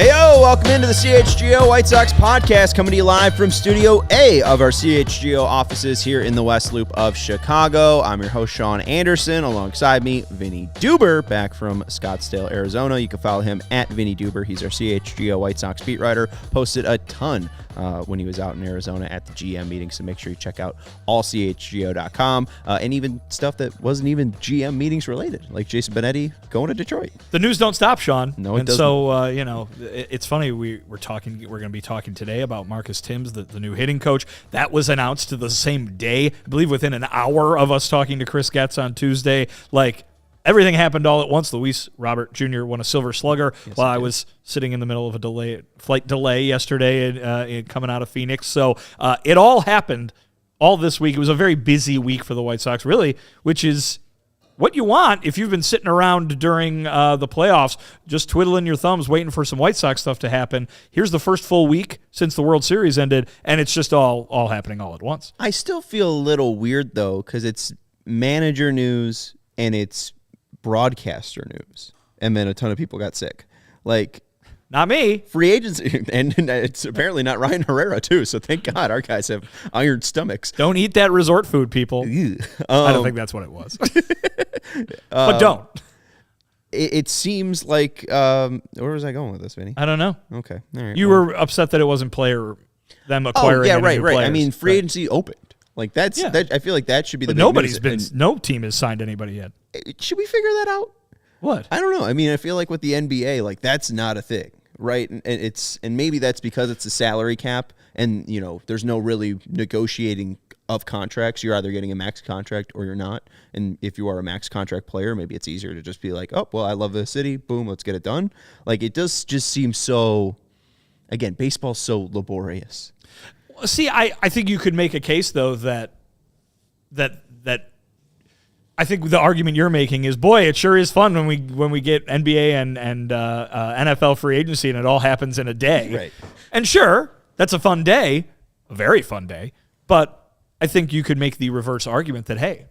Heyo, welcome into the CHGO White Sox Podcast, coming to you live from Studio A of our CHGO offices here in the West Loop of Chicago. I'm your host, Sean Anderson. Alongside me, Vinnie Duber, back from Scottsdale, Arizona. You can follow him at Vinnie Duber. He's our CHGO White Sox beat writer. Posted a ton when he was out in Arizona at the GM meeting, so make sure you check out allchgo.com and even stuff that wasn't even GM meetings related, like Jason Benetti going to Detroit. The news don't stop, Sean. No, it doesn't. So, it's funny. We're going to be talking today about Marcus Thames, the new hitting coach. That was announced the same day, I believe, within an hour of us talking to Chris Getz on Tuesday. Like, everything happened all at once. Luis Robert Jr. won a Silver Slugger while I was sitting in the middle of a flight delay yesterday coming out of Phoenix. So it all happened all this week. It was a very busy week for the White Sox, really, which is what you want if you've been sitting around during the playoffs, just twiddling your thumbs, waiting for some White Sox stuff to happen. Here's the first full week since the World Series ended, and it's just all happening all at once. I still feel a little weird, though, because it's manager news and it's broadcaster news, and then a ton of people got sick. Like, not me. Free agency, and it's apparently not Ryan Herrera, too, so thank God our guys have iron stomachs. Don't eat that resort food, people. I don't think that's what it was. But don't. It seems like, where was I going with this, Vinny? I don't know. Okay. All right. You were upset that it wasn't them acquiring yeah, any right. new players. I mean, free agency opened. Like, that. I feel like that should be the big no team has signed anybody yet. Should we figure that out? What? I don't know. I mean, I feel like with the NBA, like, that's not a thing, right? And maybe that's because it's a salary cap, and there's no really negotiating of contracts. You're either getting a max contract or you're not. And if you are a max contract player, maybe it's easier to just be like, oh, well, I love the city. Boom, let's get it done. Like, it does just seem so. Again, baseball's so laborious. See, I think you could make a case though that I think the argument you're making is, boy, it sure is fun when we get NBA and NFL free agency and it all happens in a day. Right. And sure, that's a fun day, a very fun day. But I think you could make the reverse argument that, hey,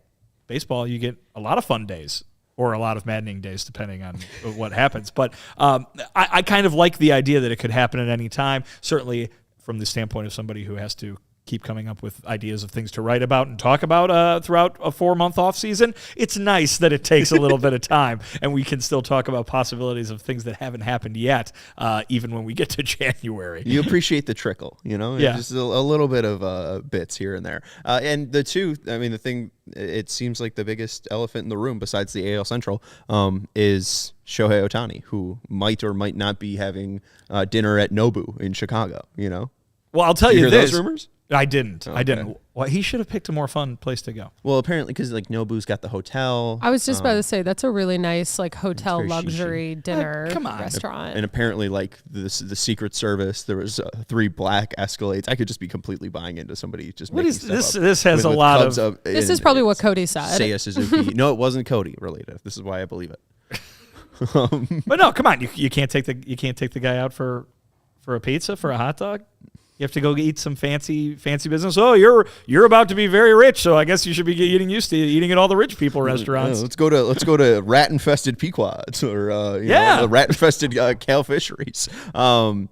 baseball, you get a lot of fun days or a lot of maddening days, depending on what happens. But I kind of like the idea that it could happen at any time. Certainly, from the standpoint of somebody who has to keep coming up with ideas of things to write about and talk about throughout a 4-month off season, it's nice that it takes a little bit of time and we can still talk about possibilities of things that haven't happened yet, even when we get to January. You appreciate the trickle, Yeah. Just a little bit of bits here and there. And the thing, it seems like the biggest elephant in the room besides the AL Central is Shohei Otani, who might or might not be having dinner at Nobu in Chicago, Well, I'll tell you this. Those rumors? I didn't. Okay. I didn't. Well, he should have picked a more fun place to go. Well, apparently because Nobu's got the hotel. I was just about to say that's a really nice hotel very luxury dinner restaurant. And apparently the Secret Service, there was 3 black Escalades. I could just be completely buying into somebody just what making is stuff this? up This has with a lot Cubs of. This is probably what Cody said. Seiya Suzuki. No, it wasn't Cody related. This is why I believe it. But no, come on, you can't take the guy out for a pizza, for a hot dog. You have to go eat some fancy business. Oh, you're about to be very rich, so I guess you should be getting used to eating at all the rich people restaurants. Let's go to rat-infested Pequods or the rat-infested Cal Fisheries. Shout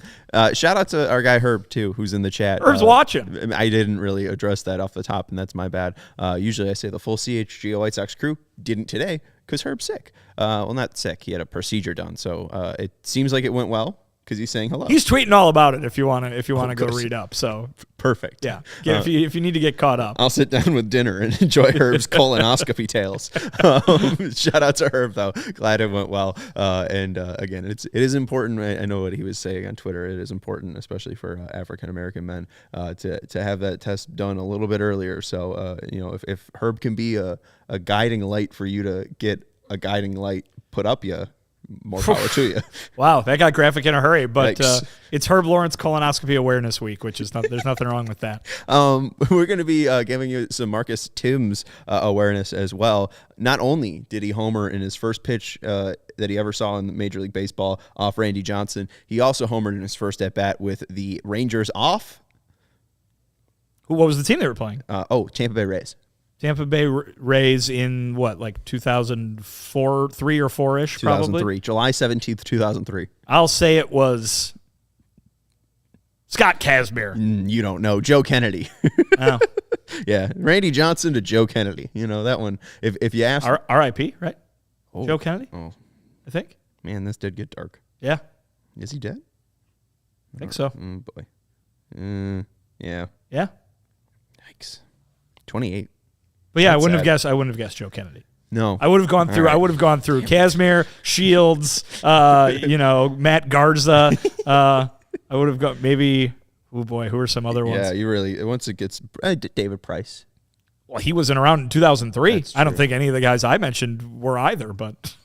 out to our guy Herb too, who's in the chat. Herb's watching. I didn't really address that off the top, and that's my bad. Usually I say the full CHGO White Sox crew. Didn't today because Herb's sick. Well, not sick. He had a procedure done, so it seems like it went well. Because he's saying hello. He's tweeting all about it if you want to go read up. So perfect. Yeah. If you need to get caught up, I'll sit down with dinner and enjoy Herb's colonoscopy tales. Shout out to Herb though. Glad it went well. And again, it is important. I know what he was saying on Twitter. It is important, especially for African American men, to have that test done a little bit earlier. So if Herb can be a guiding light for you to get a guiding light put up you. More power to you. Wow, that got graphic in a hurry. But it's Herb Lawrence Colonoscopy Awareness Week, which is there's nothing wrong with that. We're going to be giving you some Marcus Thames awareness as well. Not only did he homer in his first pitch that he ever saw in Major League Baseball off Randy Johnson, he also homered in his first at bat with the Rangers off. What was the team they were playing? Tampa Bay Rays. Tampa Bay Rays in what, like 2004, 3 or 4-ish, probably? 2003, July 17th, 2003. I'll say it was Scott Kazmir. You don't know. Joe Kennedy. Oh. Yeah, Randy Johnson to Joe Kennedy. You know, that one, if you ask. R.I.P., right? Oh. Joe Kennedy, Oh, I think. man, this did get dark. Yeah. Is he dead? I think so. Boy. Yeah. Yeah. Yikes. 28. But yeah, That's I wouldn't sad. have guessed Joe Kennedy. No. I would have gone through. All right. I would have gone through Kazmir, Shields, Matt Garza. I would have got maybe. Oh boy, who are some other ones? Yeah, you really. Once it gets David Price. Well, he wasn't around in 2003. That's I don't true. think any of the guys I mentioned were either. But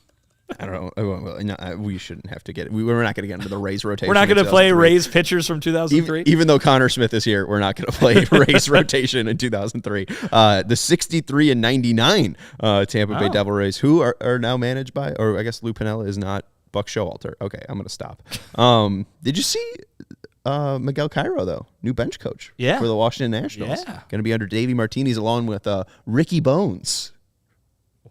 I don't know. No, we shouldn't have to get it. We're not going to get into the Rays rotation. we're not going to play 2003. Rays pitchers from 2003. Even though Conor Smith is here, we're not going to play Rays rotation in 2003. The 63 and 99 Tampa Bay Devil Rays, who are now managed by, or I guess Lou Piniella is not, Buck Showalter. Okay, I'm going to stop. Did you see Miguel Cairo, though? New bench coach for the Washington Nationals. Yeah. Going to be under Davey Martinez along with Ricky Bones.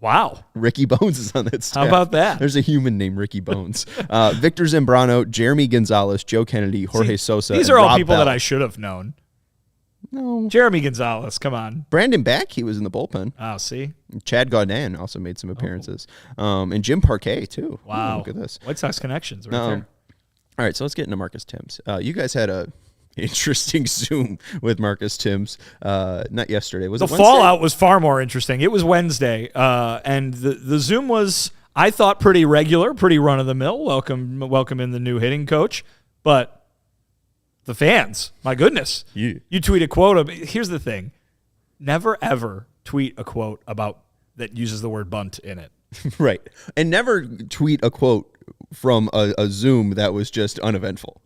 Wow. Ricky Bones is on that staff. How about that? There's a human named Ricky Bones. Victor Zambrano, Jeremy Gonzalez, Joe Kennedy, Jorge Sosa. These and are all Rob people Bell. that I should have known. No. Jeremy Gonzalez, come on. Brandon Beck, he was in the bullpen. Oh, see? Chad Gaudin also made some appearances. And Jim Parquet, too. Wow. Ooh, look at this. White Sox connections right there. All right, so let's get into Marcus Thames. You guys had a interesting Zoom with Marcus Thames. Not yesterday. Was The it Wednesday? fallout was far more interesting. It was Wednesday, and the Zoom was, I thought, pretty regular, pretty run-of-the-mill. Welcome in the new hitting coach. But the fans, my goodness. Yeah. You tweet a quote. Here's the thing. Never, ever tweet a quote that uses the word bunt in it. Right. And never tweet a quote from a Zoom that was just uneventful.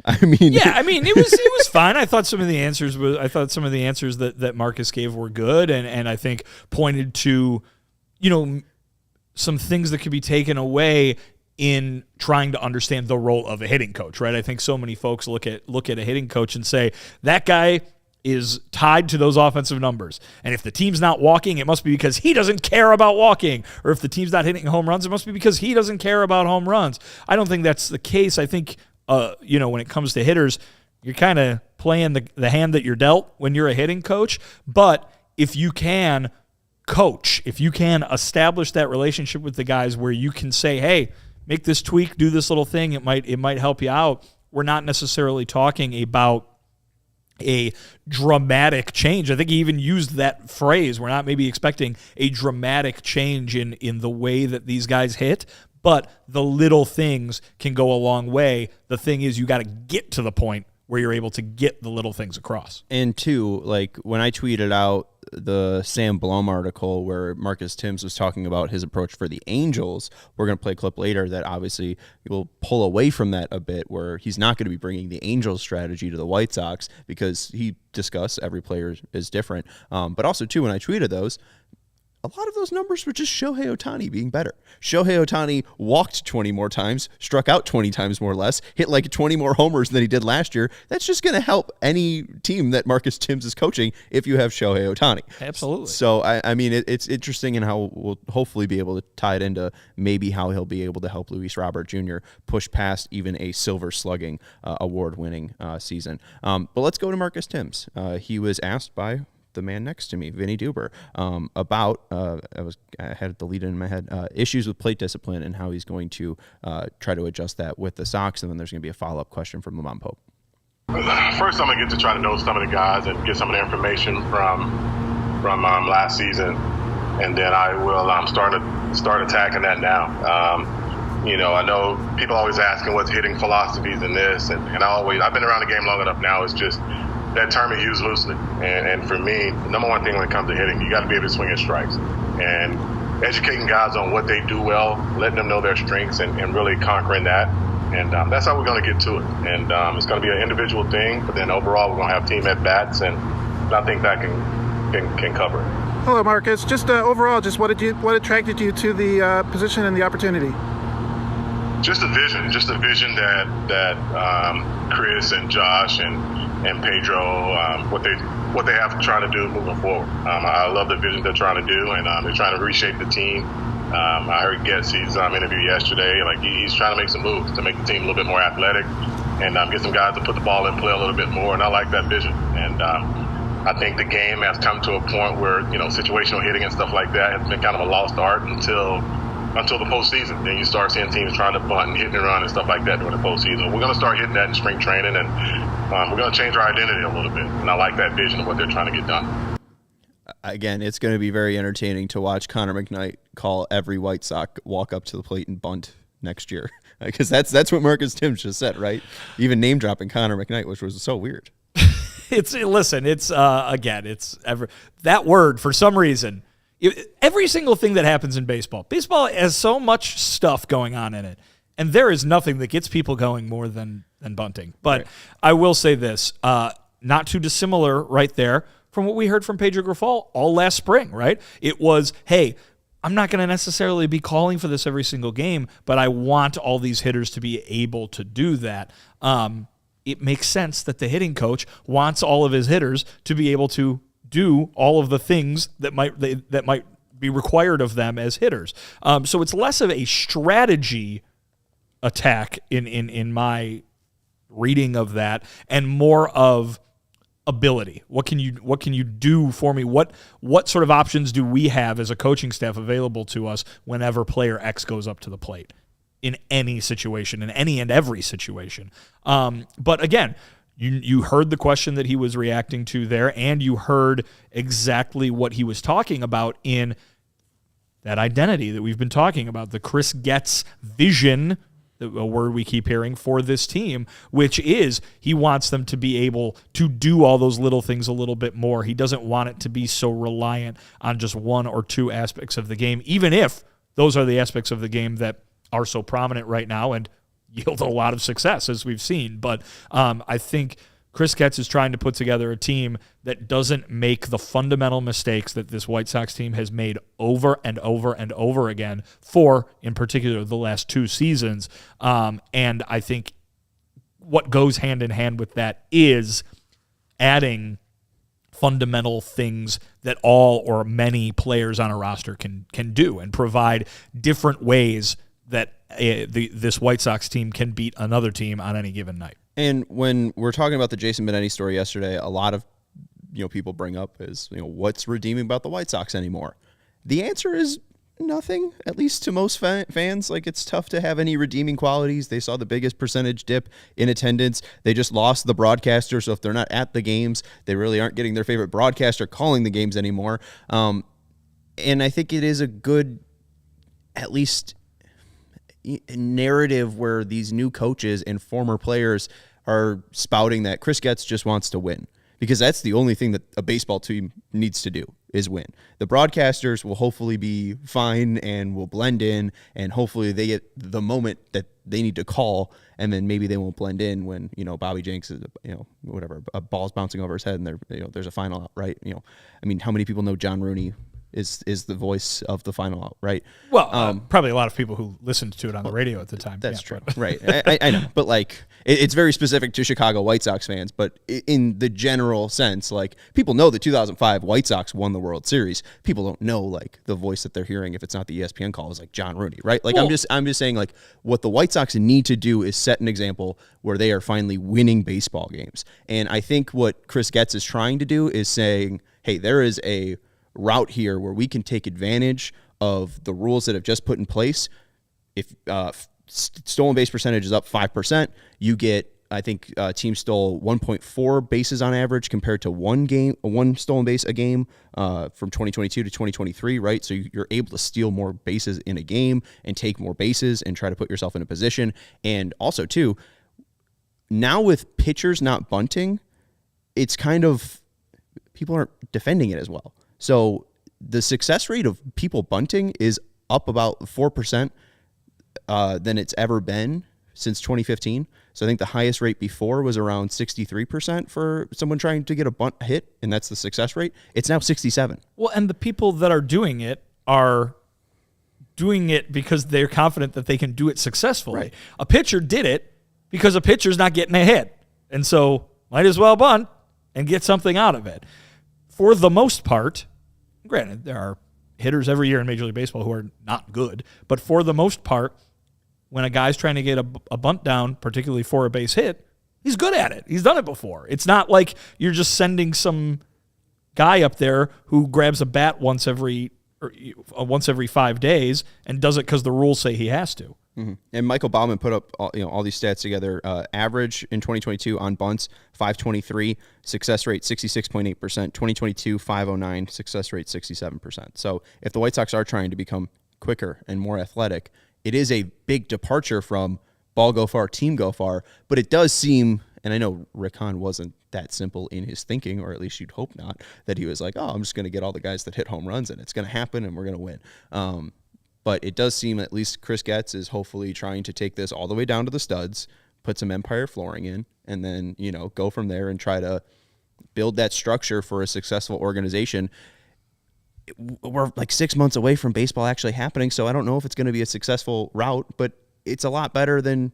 I mean, it was fine. I thought some of the answers that Marcus gave were good, and I think pointed to, some things that could be taken away in trying to understand the role of a hitting coach. Right? I think so many folks look at a hitting coach and say that guy is tied to those offensive numbers. And if the team's not walking, it must be because he doesn't care about walking. Or if the team's not hitting home runs, it must be because he doesn't care about home runs. I don't think that's the case. I think, when it comes to hitters, you're kind of playing the hand that you're dealt when you're a hitting coach. But if you can coach, if you can establish that relationship with the guys where you can say, hey, make this tweak, do this little thing, it might help you out. We're not necessarily talking about a dramatic change. I think he even used that phrase. We're not maybe expecting a dramatic change in the way that these guys hit, but the little things can go a long way. The thing is, you got to get to the point where you're able to get the little things across. And two, like when I tweeted out the Sam Blum article where Marcus Thames was talking about his approach for the Angels, we're going to play a clip later that obviously will pull away from that a bit, where he's not going to be bringing the Angels strategy to the White Sox because he discussed every player is different. But also, too, when I tweeted those, a lot of those numbers were just Shohei Otani being better. Shohei Otani walked 20 more times, struck out 20 times more less, hit like 20 more homers than he did last year. That's just going to help any team that Marcus Thames is coaching if you have Shohei Otani. Absolutely. So, I mean, it's interesting in how we'll hopefully be able to tie it into maybe how he'll be able to help Luis Robert Jr. push past even a Silver Slugging award-winning season. But let's go to Marcus Thames. He was asked by the man next to me, Vinnie Duber, about I had the lead in my head, issues with plate discipline and how he's going to try to adjust that with the Sox. And then there's going to be a follow-up question from Lamont Pope. First, I'm going to get to try to know some of the guys and get some of the information from last season, and then I will start attacking that now. I know people always asking what's hitting philosophies and this, and I've been around the game long enough now. It's just that term is used loosely. And for me, the number one thing when it comes to hitting, you got to be able to swing at strikes. And educating guys on what they do well, letting them know their strengths, and really conquering that. And that's how we're going to get to it. And it's going to be an individual thing, but then overall we're going to have team at-bats, and I think that can cover it. Hello, Marcus. Just overall, just what attracted you to the position and the opportunity? just a vision that Chris and Josh and Pedro, what they have to try to do moving forward. I love the vision they're trying to do, and they're trying to reshape the team. I heard Getsy's interview yesterday. Like he's trying to make some moves to make the team a little bit more athletic and get some guys to put the ball in play a little bit more. And I like that vision. And I think the game has come to a point where situational hitting and stuff like that has been kind of a lost art until the postseason. Then you start seeing teams trying to bunt and hit and run and stuff like that during the postseason. We're going to start hitting that in spring training, and we're going to change our identity a little bit. And I like that vision of what they're trying to get done. Again, it's going to be very entertaining to watch Conor McKnight call every White Sox walk up to the plate and bunt next year, because that's what Marcus Thames just said, right? Even name dropping Conor McKnight, which was so weird. It's that word for some reason. Every single thing that happens in baseball has so much stuff going on in it, and there is nothing that gets people going more than bunting. But right. I will say this, not too dissimilar right there from what we heard from Pedro Grifol all last spring, right? It was, hey, I'm not going to necessarily be calling for this every single game, but I want all these hitters to be able to do that. It makes sense that the hitting coach wants all of his hitters to be able to do all of the things that might be required of them as hitters. So it's less of a strategy attack in my reading of that, and more of ability. What can you do for me? What sort of options do we have as a coaching staff available to us whenever player X goes up to the plate in any situation, in any and every situation? But again, you heard the question that he was reacting to there, and you heard exactly what he was talking about in that identity that we've been talking about, the Chris Getz vision, a word we keep hearing, for this team, which is he wants them to be able to do all those little things a little bit more. He doesn't want it to be so reliant on just one or two aspects of the game, even if those are the aspects of the game that are so prominent right now and yield a lot of success, as we've seen. But I think Chris Getz is trying to put together a team that doesn't make the fundamental mistakes that this White Sox team has made over and over and over again for, in particular, the last two seasons. And I think what goes hand in hand with that is adding fundamental things that all or many players on a roster can do, and provide different ways that this White Sox team can beat another team on any given night. And when we're talking about the Jason Benetti story yesterday, a lot of people bring up is what's redeeming about the White Sox anymore. The answer is nothing, at least to most fans. Like, it's tough to have any redeeming qualities. They saw the biggest percentage dip in attendance. They just lost the broadcaster, so if they're not at the games, they really aren't getting their favorite broadcaster calling the games anymore. And I think it is a good, at least, narrative where these new coaches and former players are spouting that Chris Getz just wants to win, because that's the only thing that a baseball team needs to do is win. The broadcasters will hopefully be fine and will blend in, and hopefully they get the moment that they need to call, and then maybe they won't blend in when Bobby Jenks is whatever, a ball's bouncing over his head and there's a final out, right? I mean, how many people know John Rooney is the voice of the final out, right? Well, probably a lot of people who listened to it on the radio at the time. That's true, right? I know, but it's very specific to Chicago White Sox fans. But in the general sense, people know the 2005 White Sox won the World Series. People don't know the voice that they're hearing if it's not the ESPN call is John Rooney, right? I'm just saying what the White Sox need to do is set an example where they are finally winning baseball games. And I think what Chris Getz is trying to do is saying, hey, there is a route here where we can take advantage of the rules that have just put in place. If stolen base percentage is up 5%, you get, I think, teams stole 1.4 bases on average compared to one stolen base a game from 2022 to 2023, right? So you're able to steal more bases in a game and take more bases and try to put yourself in a position. And also, too, now with pitchers not bunting, it's kind of, people aren't defending it as well. So the success rate of people bunting is up about 4% than it's ever been since 2015. So I think the highest rate before was around 63% for someone trying to get a bunt hit, and that's the success rate. It's now 67%. Well, and the people that are doing it are doing it because they're confident that they can do it successfully. Right. A pitcher did it because a pitcher's not getting a hit. And so might as well bunt and get something out of it. For the most part, granted, there are hitters every year in Major League Baseball who are not good, but for the most part, when a guy's trying to get a bunt down, particularly for a base hit, he's good at it. He's done it before. It's not like you're just sending some guy up there who grabs a bat once every 5 days and does it because the rules say he has to. Mm-hmm. And Michael Baumann put up all these stats together. Average in 2022 on bunts, 523, success rate 66.8%, 2022 509, success rate 67%. So if the White Sox are trying to become quicker and more athletic, it is a big departure from ball go far, team go far, but it does seem, and I know Rick Hahn wasn't that simple in his thinking, or at least you'd hope not, that he was like, oh, I'm just going to get all the guys that hit home runs and it's going to happen and we're going to win. But it does seem at least Chris Getz is hopefully trying to take this all the way down to the studs, put some Empire flooring in, and then, go from there and try to build that structure for a successful organization. We're like 6 months away from baseball actually happening, so I don't know if it's going to be a successful route, but it's a lot better than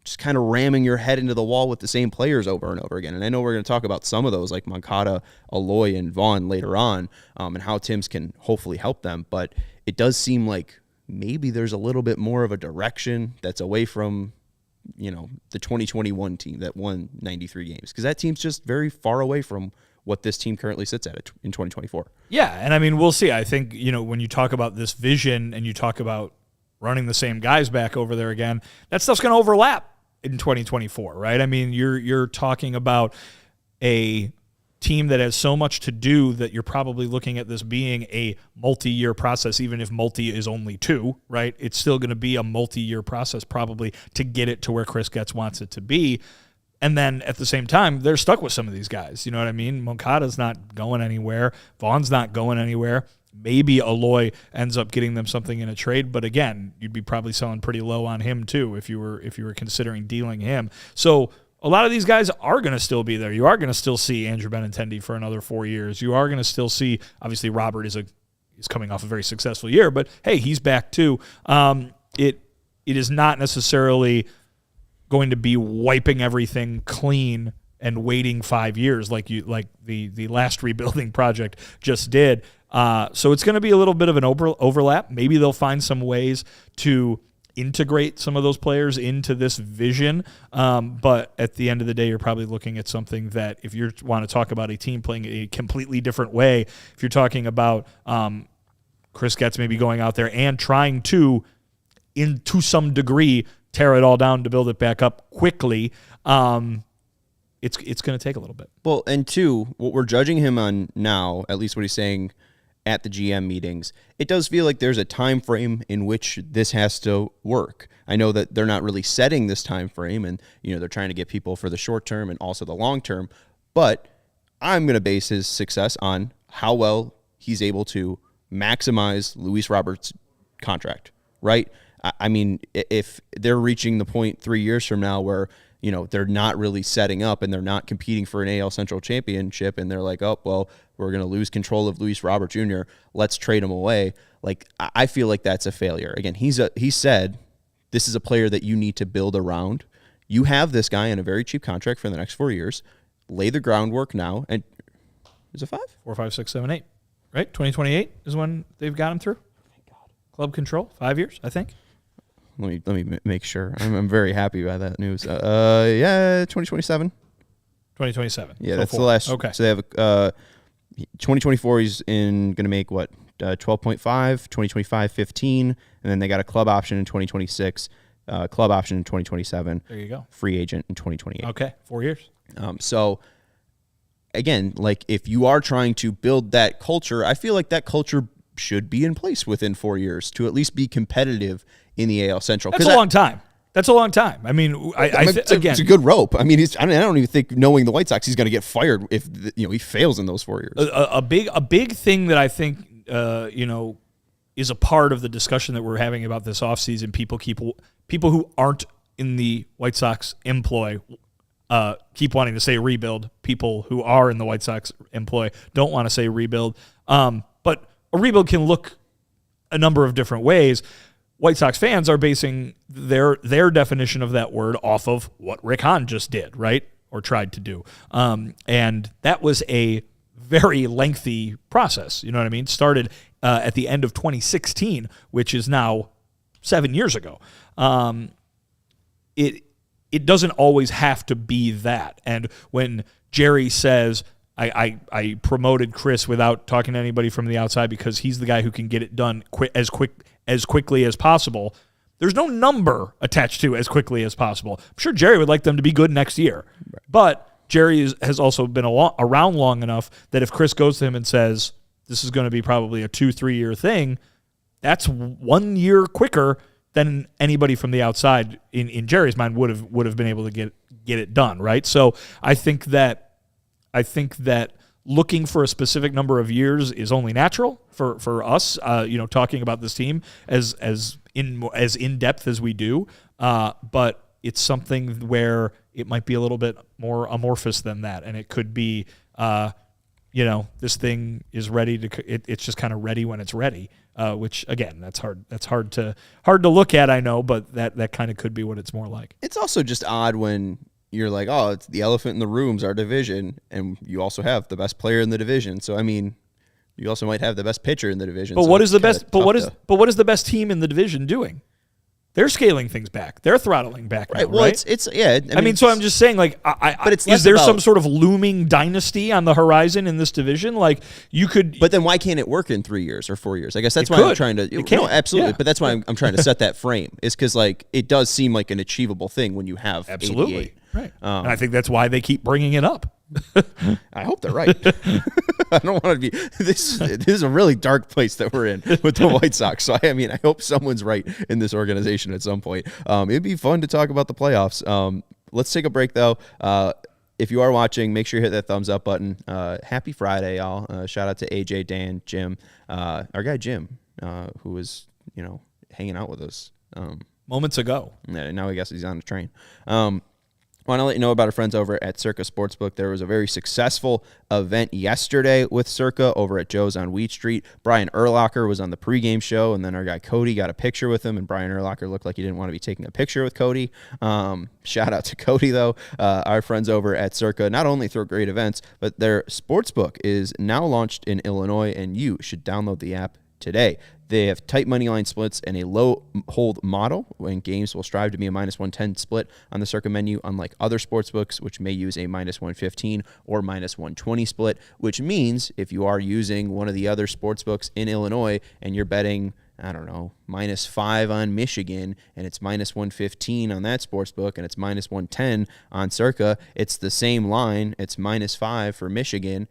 just kind of ramming your head into the wall with the same players over and over again. And I know we're going to talk about some of those like Moncada, Aloy, and Vaughn later on, and how Thames can hopefully help them, but it does seem like maybe there's a little bit more of a direction that's away from, the 2021 team that won 93 games. Because that team's just very far away from what this team currently sits at in 2024. Yeah, and I mean, we'll see. I think, when you talk about this vision and you talk about running the same guys back over there again, that stuff's going to overlap in 2024, right? I mean, you're talking about a team that has so much to do that you're probably looking at this being a multi-year process, even if multi is only 2, right? It's still going to be a multi-year process probably to get it to where Chris Getz wants it to be. And then at the same time, they're stuck with some of these guys. You know what I mean? Moncada's not going anywhere. Vaughn's not going anywhere. Maybe Aloy ends up getting them something in a trade, but again, you'd be probably selling pretty low on him too if you were considering dealing him. So a lot of these guys are going to still be there. You are going to still see Andrew Benintendi for another 4 years. You are going to still see, obviously, Robert is coming off a very successful year, but hey, he's back too. It is not necessarily going to be wiping everything clean and waiting 5 years like the last rebuilding project just did. So it's going to be a little bit of an overlap. Maybe they'll find some ways to integrate some of those players into this vision. But at the end of the day, you're probably looking at something that if you want to talk about a team playing a completely different way, if you're talking about Chris Getz maybe going out there and trying to some degree, tear it all down to build it back up quickly, it's going to take a little bit. Well, and two, what we're judging him on now, at least what he's saying at the GM meetings, it does feel like there's a time frame in which this has to work. I know that they're not really setting this time frame, and they're trying to get people for the short term and also the long term, but I'm going to base his success on how well he's able to maximize Luis Roberts' contract, right? I mean, if they're reaching the point 3 years from now where they're not really setting up and they're not competing for an AL Central championship, and they're like, oh, well, we're going to lose control of Luis Robert Jr., let's trade him away. Like, I feel like that's a failure. Again, he said this is a player that you need to build around. You have this guy in a very cheap contract for the next 4 years. Lay the groundwork now. And is it 5? 4, 5, 6, 7, 8. Right? 2028 is when they've got him through. Thank God. Club control, 5 years, I think. Let me make sure. I'm very happy by that news. 2027. 2027. Yeah, so that's 4. the last. Okay. So they have 2024. He's going to make what 12.5. 2025, 15, and then they got a club option in 2026. Club option in 2027. There you go. Free agent in 2028. Okay, 4 years. So again, like if you are trying to build that culture, I feel like that culture should be in place within 4 years to at least be competitive in the AL Central. That's a long time. That's a long time. I mean, it's a good rope. I mean, I don't even think, knowing the White Sox, he's going to get fired if he fails in those 4 years. A big thing that I think is a part of the discussion that we're having about this offseason. People who aren't in the White Sox employ keep wanting to say rebuild. People who are in the White Sox employ don't want to say rebuild. But a rebuild can look a number of different ways. White Sox fans are basing their definition of that word off of what Rick Hahn just did, right? Or tried to do. And that was a very lengthy process. You know what I mean? Started at the end of 2016, which is now 7 years ago. It doesn't always have to be that. And when Jerry says, I promoted Chris without talking to anybody from the outside because he's the guy who can get it done as quickly as possible, there's no number attached to as quickly as possible. I'm sure Jerry would like them to be good next year. Right. But Jerry has also been around long enough that if Chris goes to him and says, this is going to be probably a 2-3 year thing, that's 1 year quicker than anybody from the outside in Jerry's mind would have been able to get it done, right? So I think that looking for a specific number of years is only natural for us, talking about this team as in depth as we do. But it's something where it might be a little bit more amorphous than that, and it could be, this thing is ready to. It's just kind of ready when it's ready. Which again, that's hard. That's hard to look at. I know, but that kind of could be what it's more like. It's also just odd when you're like, oh, it's the elephant in the room's our division, and you also have the best player in the division. So I mean, you also might have the best pitcher in the division. But what is the best? But what is the best team in the division doing? They're scaling things back. They're throttling back. Right. Now, Well, right? it's yeah. I mean, so I'm just saying, like, but it's is there some sort of looming dynasty on the horizon in this division? Like, you could. But then why can't it work in 3 years or 4 years? I guess that's why I'm trying to. It can. No, absolutely. Yeah. But that's why I'm trying to set that frame. Is because like it does seem like an achievable thing when you have absolutely 88. Right. And I think that's why they keep bringing it up. I hope they're right. I don't want to be. This is a really dark place that we're in with the White Sox. So I hope someone's right in this organization at some point. It'd be fun to talk about the playoffs. Let's take a break though. If you are watching, make sure you hit that thumbs up button. Happy Friday, y'all. Shout out to AJ, Dan, Jim, our guy Jim, who was hanging out with us moments ago. Now I guess he's on the train. I want to let you know about our friends over at Circa Sportsbook. There was a very successful event yesterday with Circa over at Joe's on Wheat Street. Brian Urlacher was on the pregame show, and then our guy Cody got a picture with him, and Brian Urlacher looked like he didn't want to be taking a picture with Cody. Shout out to Cody, though. Our friends over at Circa not only throw great events, but their sportsbook is now launched in Illinois, and you should download the app today. They have tight money line splits and a low hold model when games will strive to be a -110 split on the Circa menu, unlike other sportsbooks, which may use a -115 or -120 split, which means if you are using one of the other sportsbooks in Illinois and you're betting, I don't know, -5 on Michigan and it's -115 on that sportsbook and it's -110 on Circa, it's the same line. It's -5 for Michigan.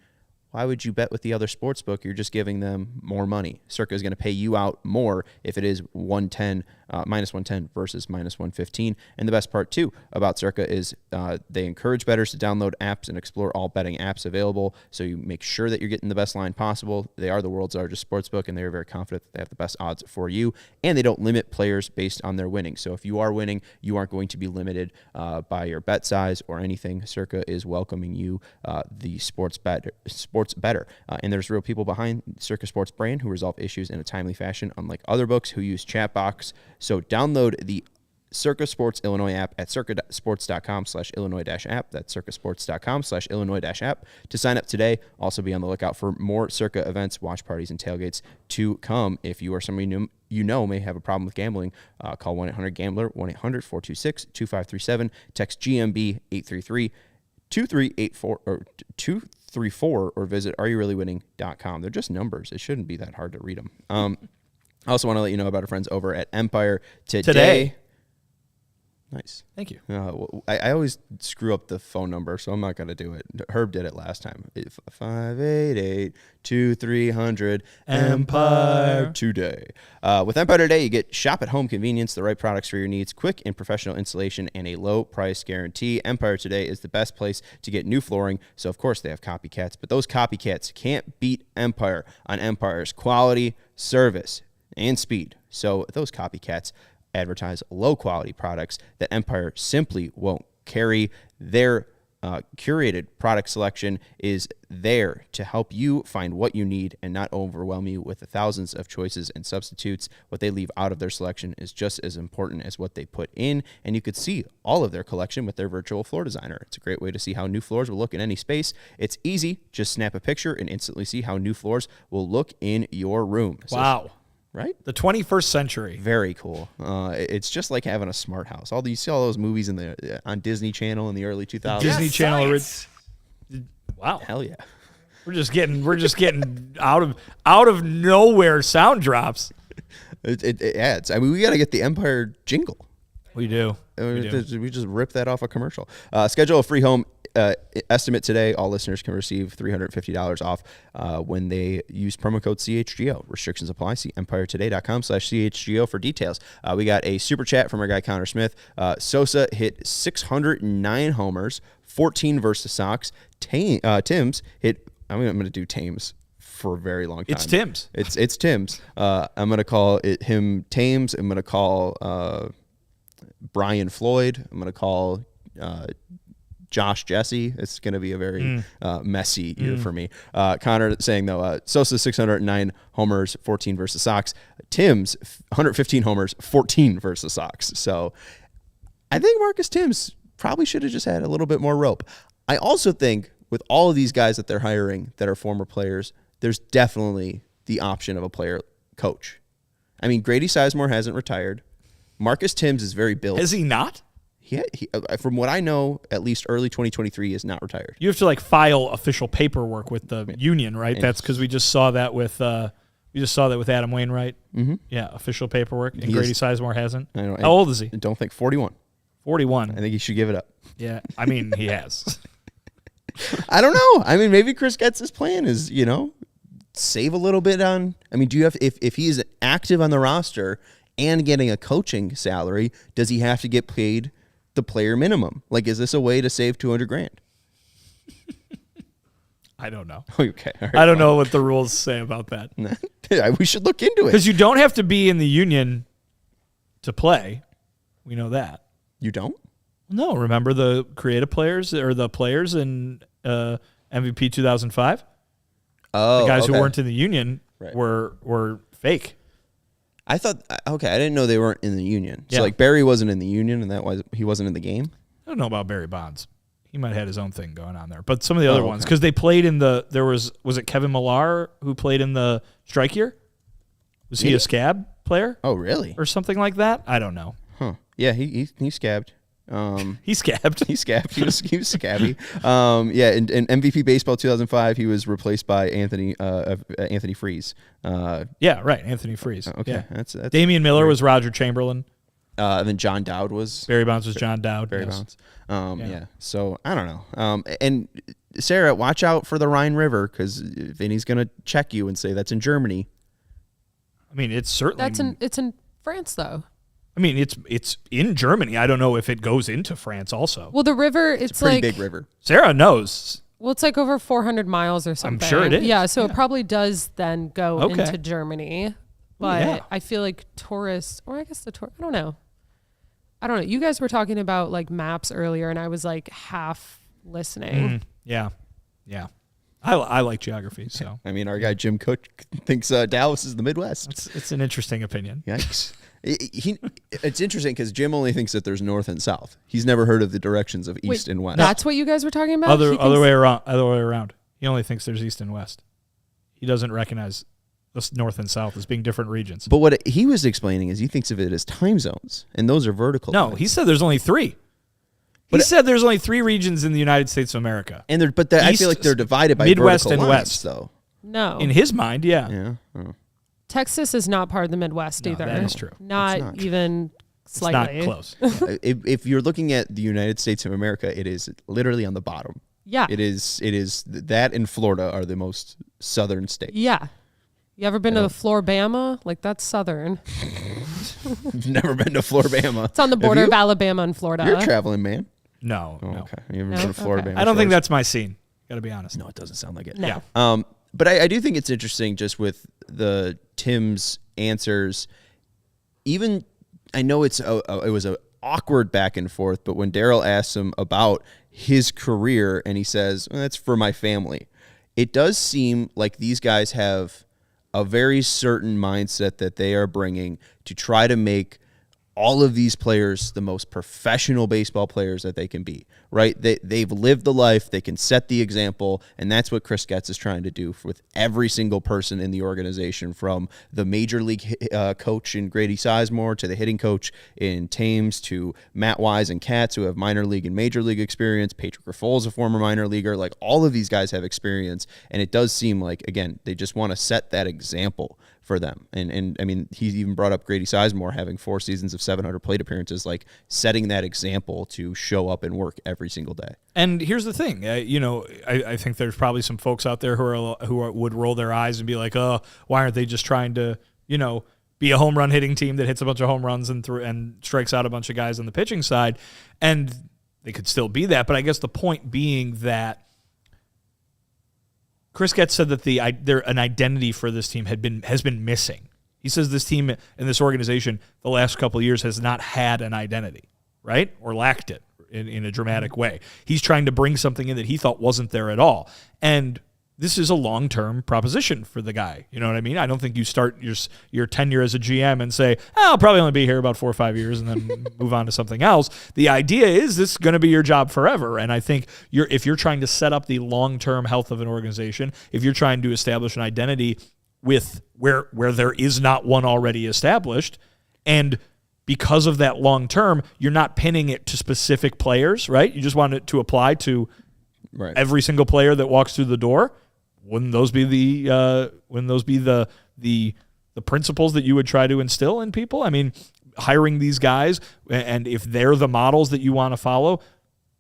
Why would you bet with the other sportsbook? You're just giving them more money. Circa is going to pay you out more if it is -110 versus -115. And the best part, too, about Circa is they encourage bettors to download apps and explore all betting apps available, so you make sure that you're getting the best line possible. They are the world's largest sportsbook, and they are very confident that they have the best odds for you, and they don't limit players based on their winning. So if you are winning, you aren't going to be limited by your bet size or anything. Circa is welcoming you, the sports better. And there's real people behind Circa Sports brand who resolve issues in a timely fashion, unlike other books who use chatbox. So download the Circa Sports Illinois app at circasports.com/Illinois-app. That's circasports.com/Illinois-app to sign up today. Also be on the lookout for more Circa events, watch parties, and tailgates to come. If you or somebody you know may have a problem with gambling, call 1-800-GAMBLER, 1-800-426-2537, text GMB 833-2384 or 234 or visit areyoureallywinning.com. They're just numbers. It shouldn't be that hard to read them. I also want to let you know about our friends over at Empire today. Nice. Thank you. I always screw up the phone number, so I'm not going to do it. Herb did it last time. 588-2300 Empire today. With Empire today, you get shop-at-home convenience, the right products for your needs, quick and professional installation, and a low price guarantee. Empire today is the best place to get new flooring, so of course they have copycats, but those copycats can't beat Empire on Empire's quality, service, and speed. So those copycats advertise low-quality products that Empire simply won't carry. Their curated product selection is there to help you find what you need and not overwhelm you with the thousands of choices and substitutes. What they leave out of their selection is just as important as what they put in, and you could see all of their collection with their virtual floor designer. It's a great way to see how new floors will look in any space. It's easy. Just snap a picture and instantly see how new floors will look in your room. Wow. Right? The 21st century. Very cool. It's just like having a smart house. You see all those movies on Disney Channel in the early 2000s. Disney Channel. Wow. Hell yeah. We're just getting out of nowhere sound drops. It adds. I mean, we got to get the Empire jingle. We do. We just rip that off a commercial. Schedule a free home estimate today. All listeners can receive $350 off when they use promo code CHGO. Restrictions apply. See EmpireToday.com/CHGO for details. We got a super chat from our guy Conor Smith. Sosa hit 609 homers, 14 versus Sox. Thames hit. I'm going to do Thames for a very long time. It's Thames. It's Thames. I'm going to call him Thames. I'm going to call Brian Floyd. I'm going to call Josh Jesse. It's going to be a very messy year for me. Connor saying, though, Sosa 609 homers, 14 versus Sox. Thames 115 homers, 14 versus Sox. So I think Marcus Thames probably should have just had a little bit more rope. I also think with all of these guys that they're hiring that are former players, there's definitely the option of a player coach. I mean, Grady Sizemore hasn't retired. Marcus Thames is very built. Has he not? He, from what I know, at least early 2023, he is not retired. You have to file official paperwork with the union, right? That's because we just saw that with Adam Wainwright. Mm-hmm. Yeah, official paperwork, and Grady Sizemore hasn't. I know. How old is he? I don't think 41. 41. I think he should give it up. Yeah, I mean he has. I don't know. I mean, maybe Chris Getz's plan is save a little bit on. I mean, do you have if he is active on the roster and getting a coaching salary, does he have to get paid the player minimum? Is this a way to save $200,000? I don't know. Okay. All right, I don't know what the rules say about that. We should look into it. Because you don't have to be in the union to play. We know that. You don't? No. Remember the creative players or the players in MVP 2005? Oh, the guys okay. who weren't in the union were fake. I thought, okay, I didn't know they weren't in the union. Yeah. So Barry wasn't in the union, and he wasn't in the game? I don't know about Barry Bonds. He might have had his own thing going on there. But some of the other ones, because they played in was it Kevin Millar who played in the strike year? Was he a scab player? Oh, really? Or something like that? I don't know. Huh. Yeah, he scabbed. He scabbed. He scabbed. He was scabby. Yeah, in MVP Baseball 2005, he was replaced by Anthony Freese. Yeah, right. Anthony Freese. Okay, yeah. that's Damian Miller was Roger Chamberlain. And then John Dowd was Barry Bonds was John Dowd. Barry yes. Bonds. Yeah. So I don't know. And Sarah, watch out for the Rhine River because Vinny's gonna check you and say that's in Germany. I mean, it's certainly it's in France though. I mean, it's in Germany. I don't know if it goes into France also. Well, the river, it's a pretty big river. Sarah knows. Well, it's over 400 miles or something. I'm sure it is. Yeah, so it probably does then go Okay. into Germany. But I feel like tourists, or I guess I don't know. You guys were talking about maps earlier, and I was half listening. Yeah. I like geography, so. I mean, our guy Jim Cook thinks Dallas is the Midwest. It's an interesting opinion. Yikes. It's interesting because Jim only thinks that there's north and south. He's never heard of the directions of east and west. That's what you guys were talking about? Other way around. He only thinks there's east and west. He doesn't recognize the north and south as being different regions. But what he was explaining is he thinks of it as time zones, and those are vertical. No, he said there's only 3. He said there's only 3 regions in the United States of America. And I feel like they're divided by Midwest vertical and lines, west, though. No. In his mind, yeah. Yeah. Oh. Texas is not part of the Midwest either. That is true. Not even slightly. It's not close. If you're looking at the United States of America, it is literally on the bottom. Yeah. It is that and Florida are the most southern states. Yeah. You ever been to the Floribama? That's southern. I've never been to Floribama. It's on the border of Alabama and Florida. You're a traveling man. No. Okay. You ever been to Floribama? I don't think that's my scene. Got to be honest. No, it doesn't sound like it. No. Yeah. But I do think it's interesting just with the Tim's answers. Even I know it was a awkward back and forth, but when Daryl asks him about his career and he says, that's for my family, it does seem like these guys have a very certain mindset that they are bringing to try to make all of these players the most professional baseball players that they can be, right? They've lived the life, they can set the example, and that's what Chris Getz is trying to do with every single person in the organization, from the major league coach in Grady Sizemore to the hitting coach in Thames to Matt Wise and Katz, who have minor league and major league experience. Patrick Grifol is a former minor leaguer. Like, all of these guys have experience, and it does seem like, again, they just want to set that example for them. And I mean, he even brought up Grady Sizemore having 4 seasons of 700 plate appearances, like setting that example to show up and work every single day. And here's the thing, I think there's probably some folks out there who would roll their eyes and be like, oh, why aren't they just trying to, be a home run hitting team that hits a bunch of home runs and strikes out a bunch of guys on the pitching side? And they could still be that, but I guess the point being that Chris Getz said that an identity for this team has been missing. He says this team and this organization the last couple of years has not had an identity, right? Or lacked it in a dramatic way. He's trying to bring something in that he thought wasn't there at all. And this is a long-term proposition for the guy. You know what I mean? I don't think you start your tenure as a GM and say, I'll probably only be here about 4 or 5 years and then move on to something else. The idea is this is going to be your job forever. And I think if you're trying to set up the long-term health of an organization, if you're trying to establish an identity with where there is not one already established, and because of that long-term, you're not pinning it to specific players, right? You just want it to apply to every single player that walks through the door. Wouldn't those be the principles that you would try to instill in people? I mean, hiring these guys, and if they're the models that you want to follow,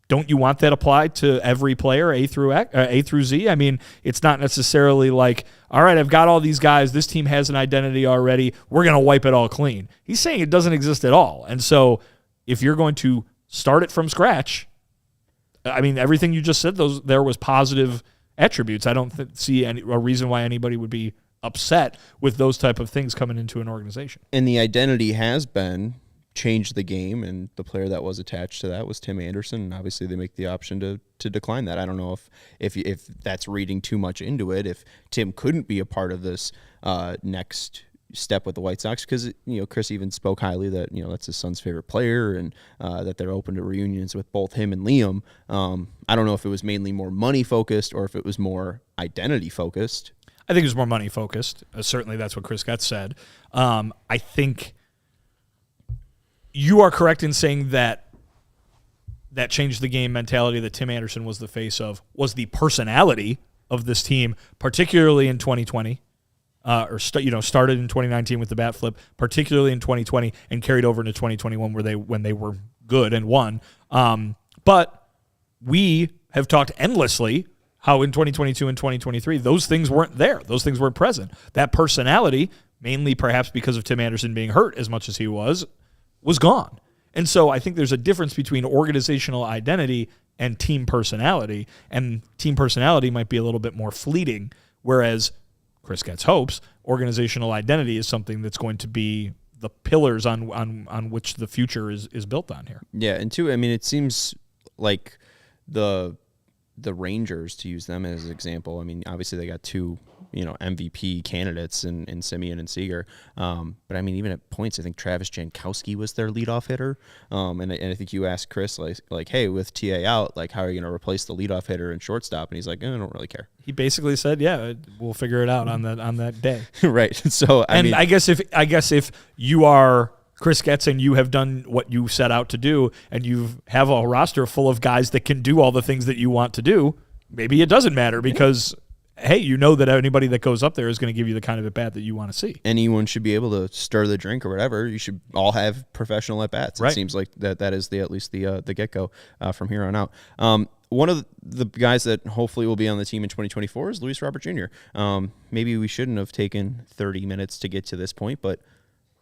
don't you want that applied to every player, A through Z? I mean, it's not necessarily like, all right, I've got all these guys, this team has an identity already, we're going to wipe it all clean. He's saying it doesn't exist at all. And so if you're going to start it from scratch, I mean, everything you just said, there was positive attributes. I don't see a reason why anybody would be upset with those type of things coming into an organization. And the identity has been change the game, and the player that was attached to that was Tim Anderson, and obviously they make the option to decline that. I don't know if that's reading too much into it, if Tim couldn't be a part of this next step with the White Sox, because Chris even spoke highly that that's his son's favorite player, and that they're open to reunions with both him and Liam. I don't know if it was mainly more money focused or if it was more identity focused. I think it was more money focused. Certainly that's what Chris Getz said. I think you are correct in saying that changed the game mentality that Tim Anderson was the face of was the personality of this team, particularly in 2020. Started in 2019 with the bat flip, particularly in 2020, and carried over into 2021 when they were good and won. But we have talked endlessly how in 2022 and 2023 those things weren't there. Those things weren't present. That personality, mainly perhaps because of Tim Anderson being hurt as much as he was gone. And so I think there's a difference between organizational identity and team personality, and team personality might be a little bit more fleeting, whereas Chris Getz hopes organizational identity is something that's going to be the pillars on which the future is built on here. Yeah, and two, I mean, it seems like the Rangers, to use them as an example, I mean, obviously they got 2 MVP candidates in Semien and Seager. But I mean, even at points, I think Travis Jankowski was their leadoff hitter. And I think you asked Chris, like, hey, with TA out, like, how are you going to replace the leadoff hitter and shortstop? And he's like, I don't really care. He basically said, yeah, we'll figure it out on that day. Right. So I mean, I guess if you are Chris Getz and you have done what you set out to do, and you have a roster full of guys that can do all the things that you want to do, maybe it doesn't matter because, hey, you know that anybody that goes up there is going to give you the kind of at-bat that you want to see. Anyone should be able to stir the drink or whatever. You should all have professional at-bats. Right. It seems like that is at least the get-go from here on out. One of the guys that hopefully will be on the team in 2024 is Luis Robert Jr. Maybe we shouldn't have taken 30 minutes to get to this point, but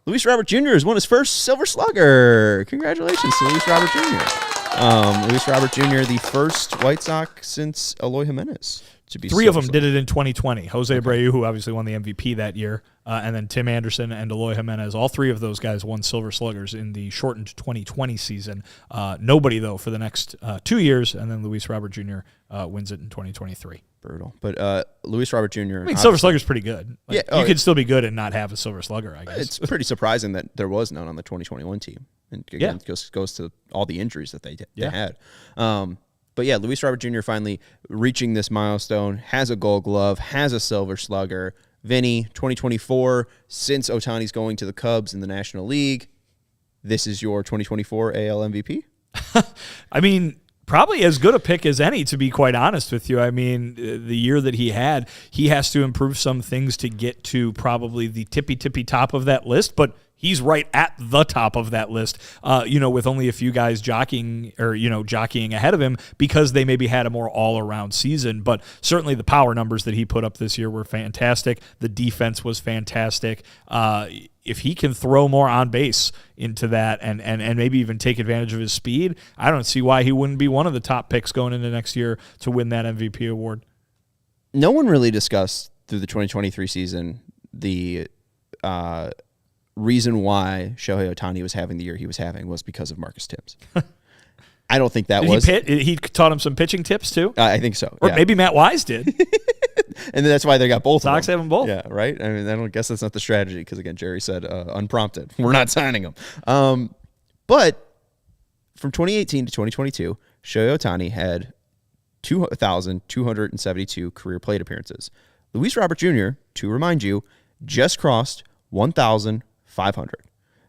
Luis Robert Jr. has won his first Silver Slugger. Congratulations to Luis Robert Jr. Luis Robert Jr., the first White Sox since Eloy Jimenez. to be. Three of them did it in 2020. Jose Abreu, who obviously won the MVP that year, and then Tim Anderson and Eloy Jimenez. All three of those guys won Silver Sluggers in the shortened 2020 season. Nobody, though, for the next 2 years, and then Luis Robert Jr. Wins it in 2023. Brutal. But Luis Robert Jr. I mean, Silver Slugger's pretty good. Like, yeah, you could still be good and not have a Silver Slugger, I guess. It's pretty surprising that there was none on the 2021 team. And again, it goes to all the injuries that they had. But yeah, Luis Robert Jr. finally reaching this milestone, has a Gold Glove, has a Silver Slugger. Vinnie, 2024, since Otani's going to the Cubs in the National League, this is your 2024 AL MVP? I mean, probably as good a pick as any, to be quite honest with you. I mean, the year that he had, he has to improve some things to get to probably the tippy top of that list, but he's right at the top of that list, with only a few guys jockeying ahead of him because they maybe had a more all-around season. But certainly the power numbers that he put up this year were fantastic. The defense was fantastic. If he can throw more on base into that and maybe even take advantage of his speed, I don't see why he wouldn't be one of the top picks going into next year to win that MVP award. No one really discussed through the 2023 season the reason why Shohei Otani was having the year he was having was because of Marcus Thames. I don't think that was. He taught him some pitching tips too? I think so. Or maybe Matt Wise did. And that's why they got both Sox of them. have them both. Yeah, right? I mean, I don't guess that's not the strategy because, again, Jerry said unprompted. We're not signing him. But from 2018 to 2022, Shohei Otani had 2,272 career plate appearances. Luis Robert Jr., to remind you, just crossed 1,500.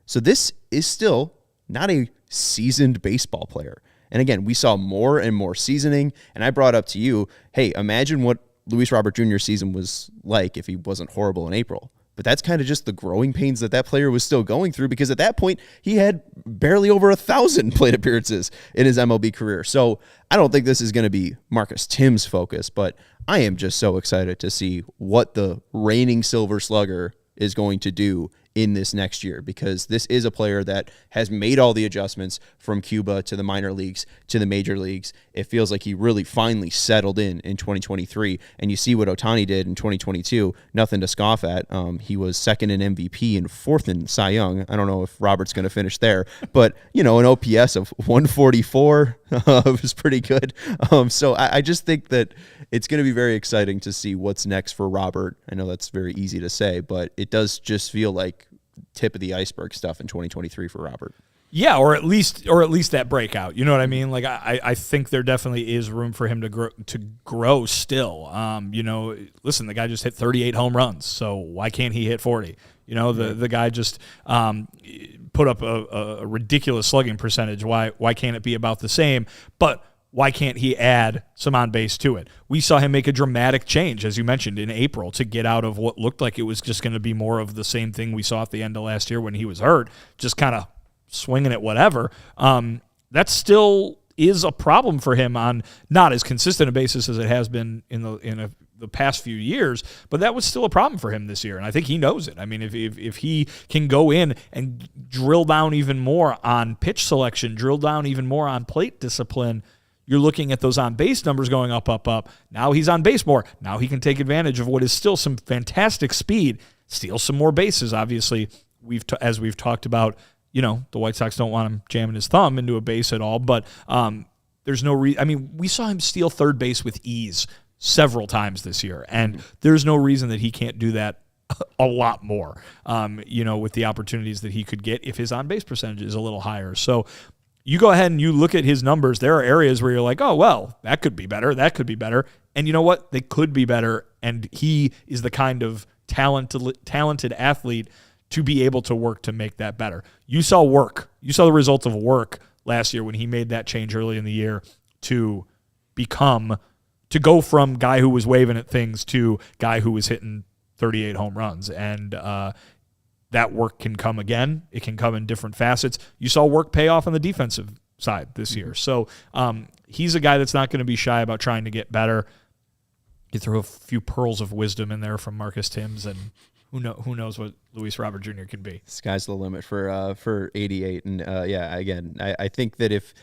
So this is still not a seasoned baseball player. And again, we saw more and more seasoning. And I brought up to you, hey, imagine what Luis Robert Jr.'s season was like if he wasn't horrible in April. But that's kind of just the growing pains that player was still going through because at that point, he had barely over 1,000 plate appearances in his MLB career. So I don't think this is going to be Marcus Thames' focus, but I am just so excited to see what the reigning Silver Slugger is going to do in this next year because this is a player that has made all the adjustments from Cuba to the minor leagues to the major leagues. It feels like he really finally settled in 2023, and you see what Otani did in 2022, nothing to scoff at. He was second in MVP and fourth in Cy Young. I don't know if Robert's going to finish there, but an OPS of 144 was pretty good. So I just think that it's going to be very exciting to see what's next for Robert. I know that's very easy to say, but it does just feel like tip of the iceberg stuff in 2023 for Robert. Yeah, or at least that breakout. You know what I mean? Like I think there definitely is room for him to grow still. Listen, the guy just hit 38 home runs, so why can't he hit 40? The guy just put up a ridiculous slugging percentage. Why can't it be about the same? But why can't he add some on base to it? We saw him make a dramatic change, as you mentioned, in April to get out of what looked like it was just going to be more of the same thing we saw at the end of last year when he was hurt, just kind of swinging at whatever. That still is a problem for him on not as consistent a basis as it has been in the past few years, but that was still a problem for him this year, and I think he knows it. I mean, if he can go in and drill down even more on pitch selection, drill down even more on plate discipline, you're looking at those on-base numbers going up. Now he's on base more. Now he can take advantage of what is still some fantastic speed, steal some more bases. Obviously, as we've talked about, the White Sox don't want him jamming his thumb into a base at all, but there's no reason. I mean, we saw him steal third base with ease several times this year, and there's no reason that he can't do that a lot more, with the opportunities that he could get if his on-base percentage is a little higher. So you go ahead and you look at his numbers. There are areas where you're like, oh, well, that could be better. That could be better. And you know what? They could be better. And he is the kind of talented athlete to be able to work to make that better. You saw work. You saw the results of work last year when he made that change early in the year to go from guy who was waving at things to guy who was hitting 38 home runs. And that work can come again. It can come in different facets. You saw work pay off on the defensive side this year. So he's a guy that's not going to be shy about trying to get better. You throw a few pearls of wisdom in there from Marcus Thames, and who knows what Luis Robert Jr. can be. Sky's the limit for 88. And again, I think that if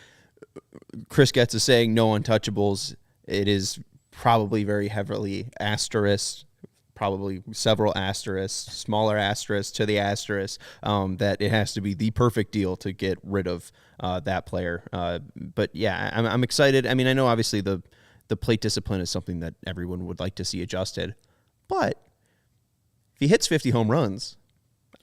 Chris Getz is saying no untouchables, it is probably very heavily asterisk, probably several asterisks, smaller asterisks to the asterisk, that it has to be the perfect deal to get rid of that player. But yeah, I'm excited. I mean, I know obviously the plate discipline is something that everyone would like to see adjusted, but if he hits 50 home runs,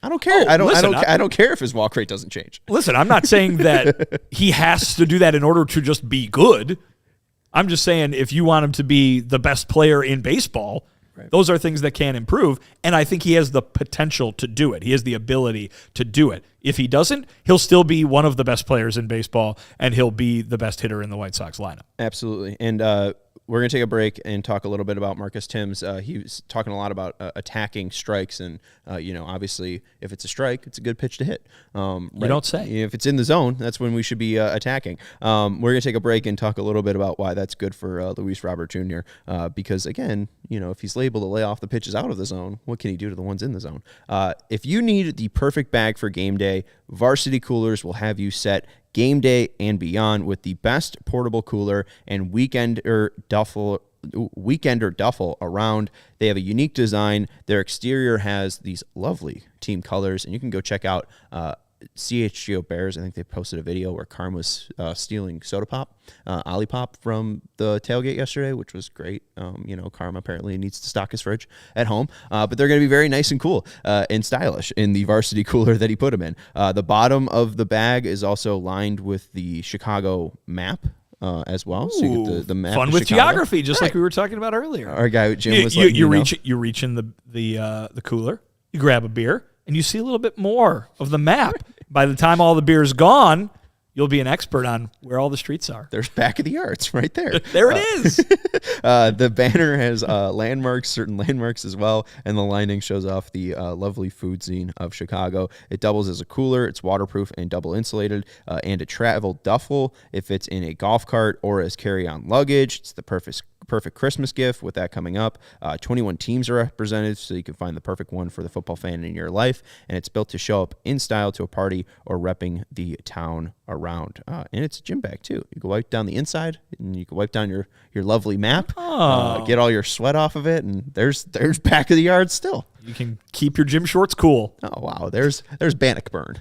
I don't care. I don't care if his walk rate doesn't change. Listen, I'm not saying that he has to do that in order to just be good. I'm just saying if you want him to be the best player in baseball, right, those are things that can improve, and I think he has the potential to do it. He has the ability to do it. If he doesn't, he'll still be one of the best players in baseball, and he'll be the best hitter in the White Sox lineup. Absolutely. And we're going to take a break and talk a little bit about Marcus Thames. He was talking a lot about attacking strikes, and obviously, if it's a strike, it's a good pitch to hit. You don't say. If it's in the zone, that's when we should be attacking. We're going to take a break and talk a little bit about why that's good for Luis Robert Jr. Because again, if he's able to lay off the pitches out of the zone, what can he do to the ones in the zone? If you need the perfect bag for game day, Varsity Coolers will have you set game day and beyond with the best portable cooler and weekender duffel around. They have a unique design. Their exterior has these lovely team colors, and you can go check out CHGO Bears. I think they posted a video where Carm was stealing soda pop, Olipop from the tailgate yesterday, which was great. Carm apparently needs to stock his fridge at home, but they're going to be very nice and cool and stylish in the Varsity cooler that he put them in. The bottom of the bag is also lined with the Chicago map as well. So you get the map. Fun with Chicago. Geography, just like we were talking about earlier. Our guy Jim was you reach in the cooler, you grab a beer, and you see a little bit more of the map. By the time all the beer's gone, you'll be an expert on where all the streets are. There's back of the yards right there. There it is. The banner has certain landmarks as well, and the lining shows off the lovely food scene of Chicago. It doubles as a cooler. It's waterproof and double insulated, and a travel duffel if it's in a golf cart or as carry-on luggage. It's the perfect Christmas gift with that coming up. 21 teams are represented, so you can find the perfect one for the football fan in your life, and it's built to show up in style to a party or repping the town around. And it's a gym bag too. You can wipe down the inside, and you can wipe down your lovely map, get all your sweat off of it, and there's back of the yard still. You can keep your gym shorts cool. Oh wow, there's Bannockburn.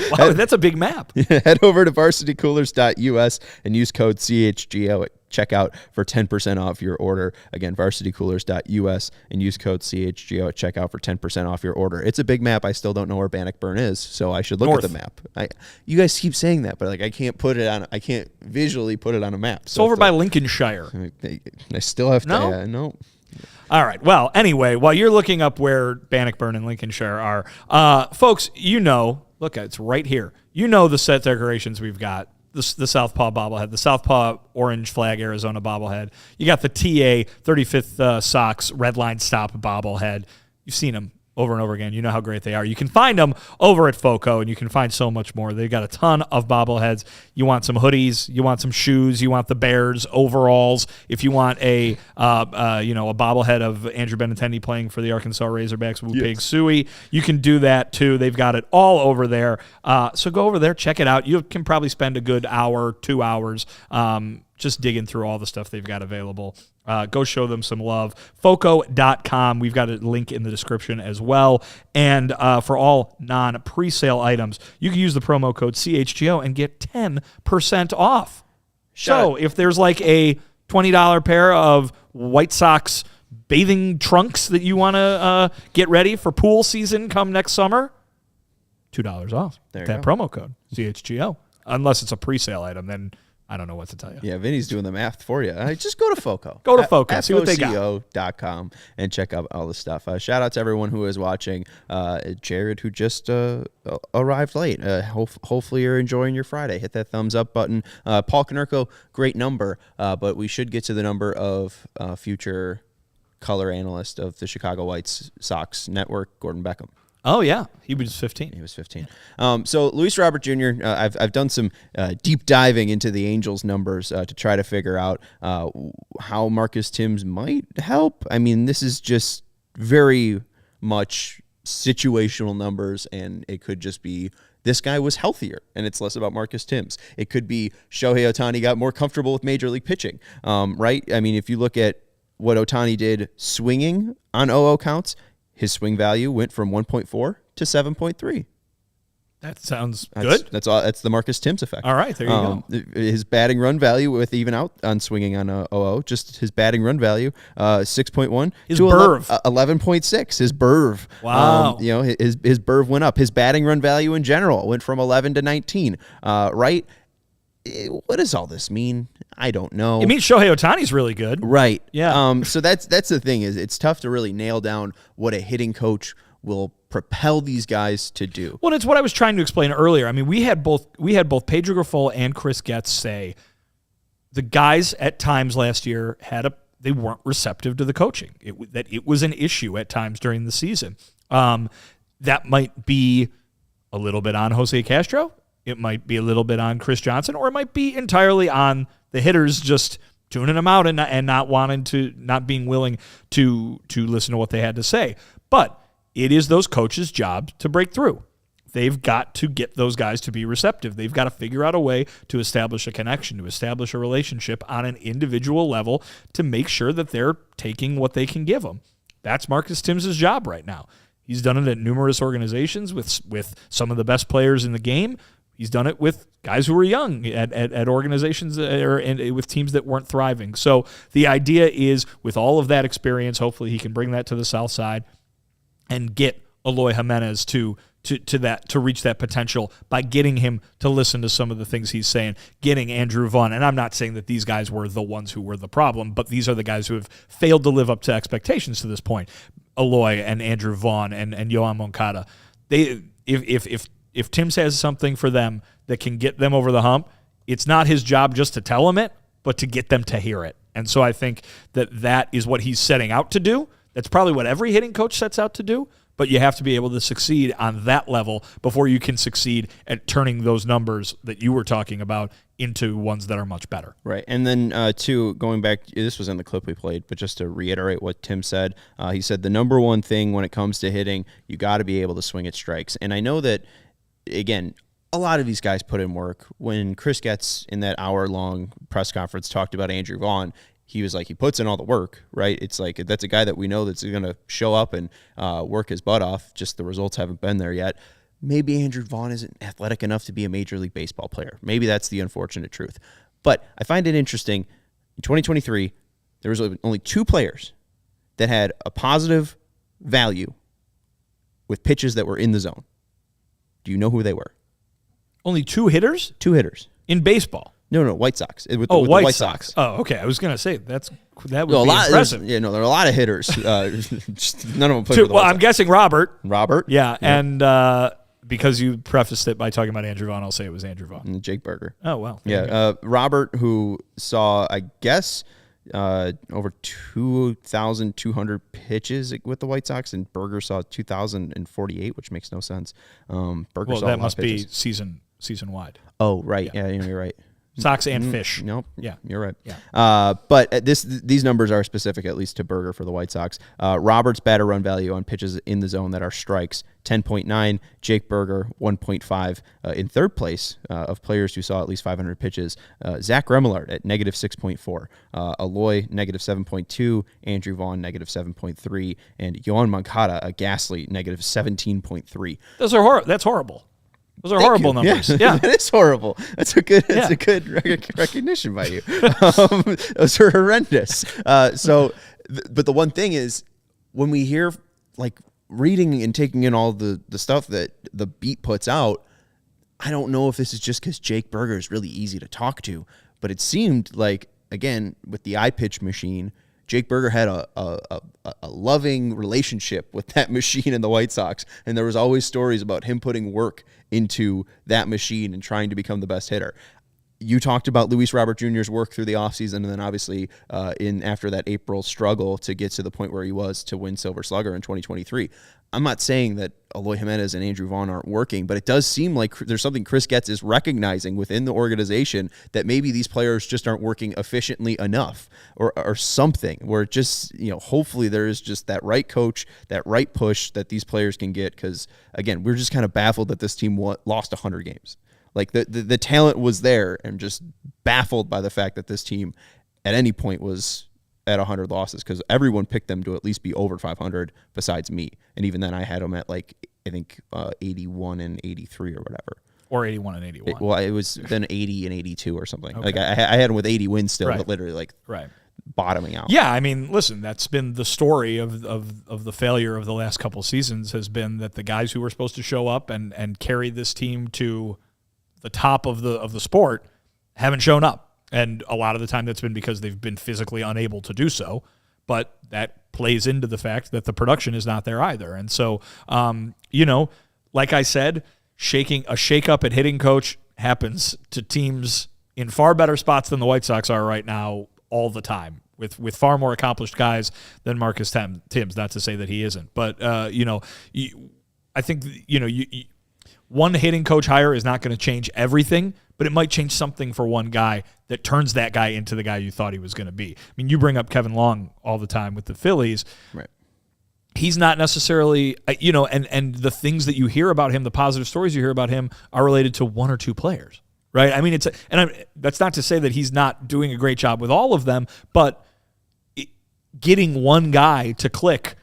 Wow, that's a big map. Head over to varsitycoolers.us and use code CHGO at checkout for 10% off your order. Again, varsitycoolers.us and use code CHGO at checkout for 10% off your order. It's a big map. I still don't know where Bannockburn is, so I should look at the map. You guys keep saying that, but I can't visually put it on a map. It's over by Lincolnshire. I still have to. No. All right. Well, anyway, while you're looking up where Bannockburn and Lincolnshire are, folks, look, it's right here. The set decorations we've got. The Southpaw bobblehead, the Southpaw orange flag Arizona bobblehead. You got the TA 35th Sox red line stop bobblehead. You've seen them over and over again. You know how great they are. You can find them over at FOCO, and you can find so much more. They've got a ton of bobbleheads. You want some hoodies, you want some shoes, you want the Bears overalls. If you want a bobblehead of Andrew Benintendi playing for the Arkansas Razorbacks, Wu Pig Sui, you can do that too. They've got it all over there. So go over there, check it out. You can probably spend a good hour, 2 hours just digging through all the stuff they've got available. Go show them some love. FOCO.com. We've got a link in the description as well. And for all non-presale items, you can use the promo code CHGO and get 10% off. So if there's like a $20 pair of White Sox bathing trunks that you want to get ready for pool season come next summer, $2 off. There that promo code, CHGO. Unless it's a presale item, then I don't know what to tell you. Yeah, Vinny's doing the math for you. Just go to FOCO. Go to FOCO. See what they got. FOCO.com and check out all the stuff. Shout out to everyone who is watching. Jared, who just arrived late. Hopefully you're enjoying your Friday. Hit that thumbs up button. Paul Konerko, great number, but we should get to the number of future color analyst of the Chicago White Sox network, Gordon Beckham. Oh, yeah. He was 15. He was 15. So Luis Robert Jr., I've done some deep diving into the Angels numbers to try to figure out how Marcus Thames might help. I mean, this is just very much situational numbers, and it could just be this guy was healthier, and it's less about Marcus Thames. It could be Shohei Otani got more comfortable with major league pitching, right? I mean, if you look at what Otani did swinging on 0-0 counts, his swing value went from 1.4 to 7.3. That sounds good. That's the Marcus Thames effect. All right, there you go. His batting run value with even out on swinging on 0-0, just his batting run value, 6.1 his to BRV 11.6. His BRV. Wow. His BRV went up. His batting run value in general went from 11 to 19. Right. What does all this mean? I don't know. It means Shohei Ohtani's really good. Right. Yeah. So that's the thing, is it's tough to really nail down what a hitting coach will propel these guys to do. Well, it's what I was trying to explain earlier. I mean, we had both Pedro Grifol and Chris Getz say the guys at times last year they weren't receptive to the coaching. It was an issue at times during the season. That might be a little bit on Jose Castro. It might be a little bit on Chris Johnson, or it might be entirely on the hitters just tuning them out and not being willing to listen to what they had to say. But it is those coaches' job to break through. They've got to get those guys to be receptive. They've got to figure out a way to establish a connection, to establish a relationship on an individual level to make sure that they're taking what they can give them. That's Marcus Thames' job right now. He's done it at numerous organizations with some of the best players in the game. He's done it with guys who were young at organizations or with teams that weren't thriving. So the idea is, with all of that experience, hopefully he can bring that to the South Side and get Eloy Jimenez to reach that potential by getting him to listen to some of the things he's saying, getting Andrew Vaughn. And I'm not saying that these guys were the ones who were the problem, but these are the guys who have failed to live up to expectations to this point. Eloy and Andrew Vaughn and Yoan Moncada. If Tim says something for them that can get them over the hump, it's not his job just to tell them it, but to get them to hear it. And so I think that is what he's setting out to do. That's probably what every hitting coach sets out to do, but you have to be able to succeed on that level before you can succeed at turning those numbers that you were talking about into ones that are much better. Right. And then, going back, this was in the clip we played, but just to reiterate what Tim said, he said the number one thing when it comes to hitting, you got to be able to swing at strikes. And I know that, again, a lot of these guys put in work. When Chris Getz in that hour-long press conference talked about Andrew Vaughn, he was like, he puts in all the work, right? It's like, that's a guy that we know that's going to show up and work his butt off. Just the results haven't been there yet. Maybe Andrew Vaughn isn't athletic enough to be a Major League Baseball player. Maybe that's the unfortunate truth. But I find it interesting. In 2023, there was only 2 players that had a positive value with pitches that were in the zone. Do you know who they were? Only 2 hitters? 2 hitters. In baseball? No, White Sox. With White the White Sox. Sox. Oh, okay. I was going to say that would be impressive. There are a lot of hitters. None of them play for the White Well, Sox. I'm guessing Robert. Yeah. And because you prefaced it by talking about Andrew Vaughn, I'll say it was Andrew Vaughn. And Jake Berger. Oh, well. Yeah. Robert, who saw, I guess, over 2,200 pitches with the White Sox, and Berger saw 2,048, which makes no sense. Berger saw that a lot must of pitches. be season wide. Oh, right. Yeah, you're right. Sox and fish. Nope. Yeah, you're right. Yeah. But these numbers are specific, at least to Berger for the White Sox. Robert's batter run value on pitches in the zone that are strikes, 10.9. Jake Berger, 1.5. In third place of players who saw at least 500 pitches, Zach Remillard at negative 6.4. Eloy, negative 7.2. Andrew Vaughn, negative 7.3. And Yoan Moncada, a ghastly negative 17.3. That's horrible. Those are horrible numbers. Yeah. That is horrible. That's a good recognition by you. Those are horrendous. But the one thing is, when we hear, like, reading and taking in all the stuff that the beat puts out, I don't know if this is just because Jake Berger is really easy to talk to, but it seemed like, again, with the iPitch machine, Jake Berger had a loving relationship with that machine in the White Sox, and there was always stories about him putting work into that machine and trying to become the best hitter. You talked about Luis Robert Jr.'s work through the offseason, and then obviously after that April struggle to get to the point where he was to win Silver Slugger in 2023. I'm not saying that Eloy Jimenez and Andrew Vaughn aren't working, but it does seem like there's something Chris Getz is recognizing within the organization that maybe these players just aren't working efficiently enough or something where just, hopefully there is just that right coach, that right push that these players can get. Because, again, we're just kind of baffled that this team lost 100 games. Like the talent was there, and just baffled by the fact that this team at any point was at 100 losses, because everyone picked them to at least be over 500 besides me. And even then I had them at 81 and 83 or whatever. Or 81 and 81. It was then 80 and 82 or something. Okay. Like I had them with 80 wins still, Right. but literally right. bottoming out. Yeah, I mean, listen, that's been the story of the failure of the last couple seasons, has been that the guys who were supposed to show up and carry this team to the top of the sport haven't shown up. And a lot of the time that's been because they've been physically unable to do so. But that plays into the fact that the production is not there either. And so, like I said, a shake-up at hitting coach happens to teams in far better spots than the White Sox are right now all the time, with far more accomplished guys than Marcus Thames. Not to say that he isn't. But, I think, one hitting coach hire is not going to change everything, but it might change something for one guy that turns that guy into the guy you thought he was going to be. I mean, you bring up Kevin Long all the time with the Phillies. Right. He's not necessarily, and the things that you hear about him, the positive stories you hear about him are related to one or two players, right? I mean, that's not to say that he's not doing a great job with all of them, but getting one guy to click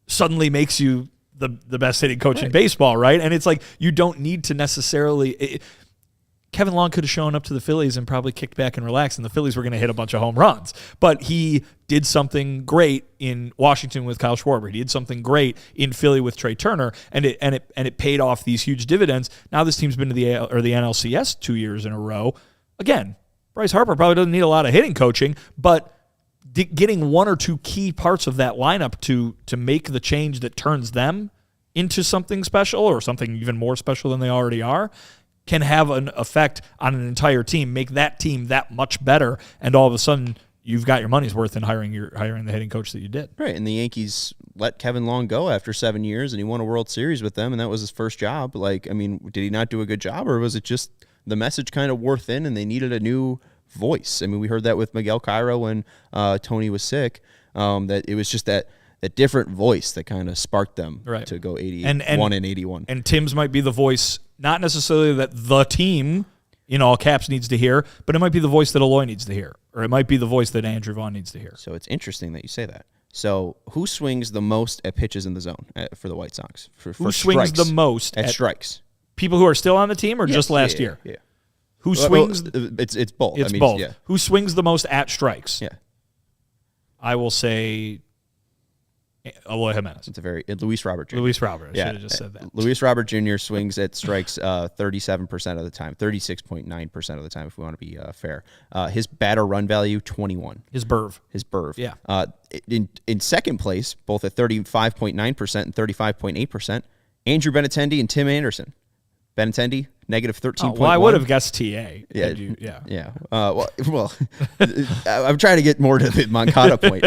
suddenly makes you the best hitting coach in baseball, right? And it's like, you don't need to necessarily... Kevin Long could have shown up to the Phillies and probably kicked back and relaxed, and the Phillies were going to hit a bunch of home runs. But he did something great in Washington with Kyle Schwarber. He did something great in Philly with Trey Turner, and it paid off these huge dividends. Now this team's been to the NLCS 2 years in a row. Again, Bryce Harper probably doesn't need a lot of hitting coaching, but getting one or two key parts of that lineup to make the change that turns them into something special, or something even more special than they already are, can have an effect on an entire team, make that team that much better, and all of a sudden you've got your money's worth in hiring the hitting coach that you did. Right, and the Yankees let Kevin Long go after 7 years, and he won a World Series with them, and that was his first job. Did he not do a good job, or was it just the message kind of wore thin and they needed a new voice? I mean, we heard that with Miguel Cairo when Tony was sick, that it was just that different voice that kind of sparked them to go 81 and 81. And Tim's might be the voice, not necessarily that the team, in all caps, needs to hear, but it might be the voice that Eloy needs to hear, or it might be the voice that Andrew Vaughn needs to hear. So it's interesting that you say that. So who swings the most at pitches in the zone for the White Sox? Who swings the most at strikes? People who are still on the team, or just last year? Yeah. Who swings? It's both. It's both. Yeah. Who swings the most at strikes? Yeah. I will say Eloy Jimenez. It's Luis Robert Jr. Luis Robert. I should have just said that. Luis Robert Jr. swings at strikes 37% of the time, 36.9% of the time, if we want to be fair. His batter run value, 21. His BRV. Yeah. In second place, both at 35.9% and 35.8%, Andrew Benintendi and Tim Anderson. Benintendi, negative 13.1. Well, I would have guessed TA. Yeah. Well, I'm trying to get more to the Moncada point.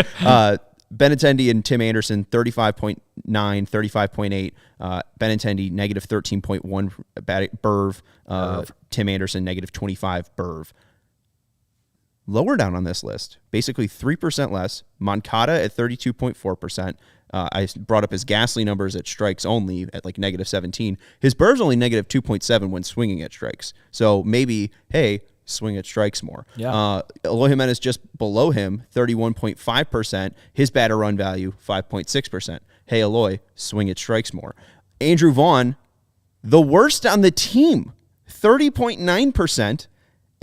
Benintendi and Tim Anderson, 35.9, 35.8. Benintendi, negative 13.1 BRV. Tim Anderson, negative 25 BRV. Lower down on this list, basically 3% less. Moncada at 32.4%. I brought up his Gasly numbers at strikes only at like negative 17. His BRV's only negative 2.7 when swinging at strikes. So maybe, hey, swing at strikes more. Yeah. Eloy Jimenez just below him, 31.5%. His batter run value, 5.6%. Hey, Eloy, swing at strikes more. Andrew Vaughn, the worst on the team, 30.9%.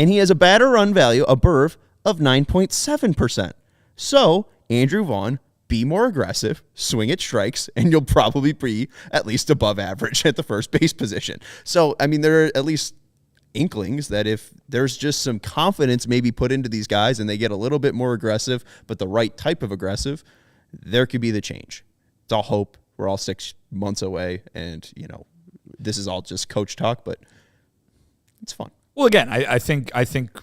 And he has a batter run value, a BRV, of 9.7%. So, Andrew Vaughn, be more aggressive, swing at strikes, and you'll probably be at least above average at the first base position. So, I mean, there are at least inklings that if there's just some confidence maybe put into these guys and they get a little bit more aggressive, but the right type of aggressive, there could be the change. It's all hope. We're all 6 months away, and, this is all just coach talk, but it's fun. Well, again, I think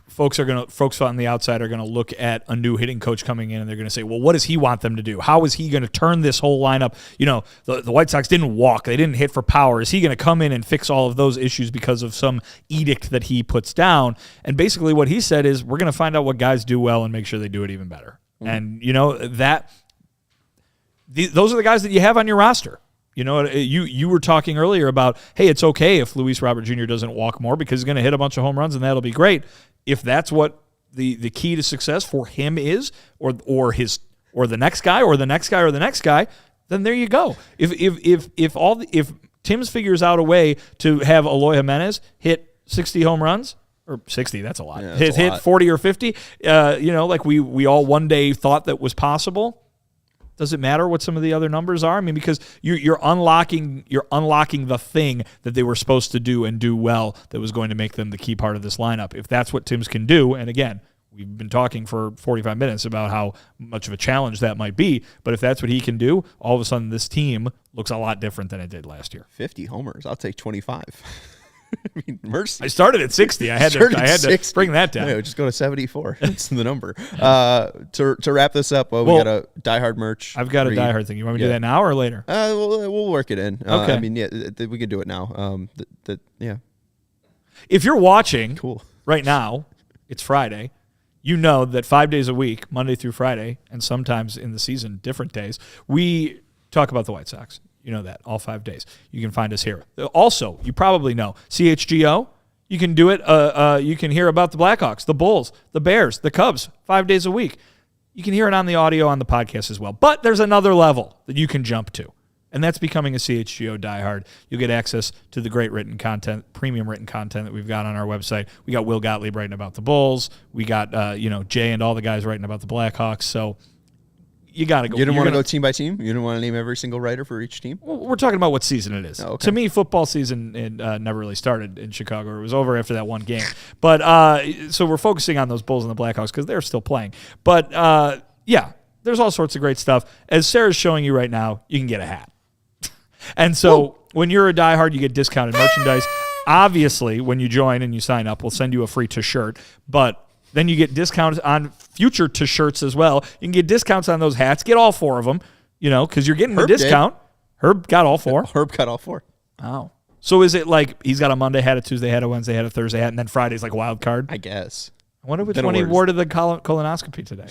folks on the outside are gonna look at a new hitting coach coming in, and they're gonna say, well, what does he want them to do? How is he gonna turn this whole lineup? You know, the White Sox didn't walk, they didn't hit for power. Is he gonna come in and fix all of those issues because of some edict that he puts down? And basically, what he said is, we're gonna find out what guys do well and make sure they do it even better. Mm-hmm. And you know those are the guys that you have on your roster. You know, you were talking earlier about, hey, it's okay if Luis Robert Jr. doesn't walk more because he's going to hit a bunch of home runs and that'll be great. If that's what the key to success for him is, or the next guy, or the next guy, or the next guy, then there you go. If Thames figures out a way to have Eloy Jimenez hit 60 home runs, or 60, that's a lot. Yeah, hit 40 or 50, like we all one day thought that was possible. Does it matter what some of the other numbers are? I mean, because you're unlocking the thing that they were supposed to do and do well that was going to make them the key part of this lineup. If that's what Thames can do, and again, we've been talking for 45 minutes about how much of a challenge that might be, but if that's what he can do, all of a sudden this team looks a lot different than it did last year. 50 homers. I'll take 25. I mean, mercy. I started at 60. I had to bring that down. No, just go to 74. That's the number. To wrap this up, we got a Die Hard merch. I've got a Die Hard thing. You want me to do that now or later? We'll work it in. Okay. I mean, yeah, we can do it now. Yeah. If you're watching cool right now, it's Friday. You know that 5 days a week, Monday through Friday, and sometimes in the season, different days, we talk about the White Sox. You know that, all 5 days. You can find us here. Also, you probably know, CHGO, you can do it. You can hear about the Blackhawks, the Bulls, the Bears, the Cubs, 5 days a week. You can hear it on the audio on the podcast as well. But there's another level that you can jump to, and that's becoming a CHGO diehard. You'll get access to the great written content, premium written content that we've got on our website. We got Will Gottlieb writing about the Bulls. We got Jay and all the guys writing about the Blackhawks. So you got to go. You didn't want to go team by team? You didn't want to name every single writer for each team? Well, we're talking about what season it is. Oh, okay. To me, football season never really started in Chicago. It was over after that one game. But so we're focusing on those Bulls and the Blackhawks because they're still playing. But yeah, there's all sorts of great stuff. As Sarah's showing you right now, you can get a hat. And so when you're a diehard, you get discounted merchandise. Obviously, when you join and you sign up, we'll send you a free t-shirt. But then you get discounts on future t-shirts as well. You can get discounts on those hats. Get all 4 of them, because you're getting the discount. Herb got all 4. Herb got all 4. Oh. So is it like he's got a Monday hat, a Tuesday hat, a Wednesday hat, a Thursday hat, and then Friday's like a wild card? I guess. I wonder which one he wore to the colonoscopy today.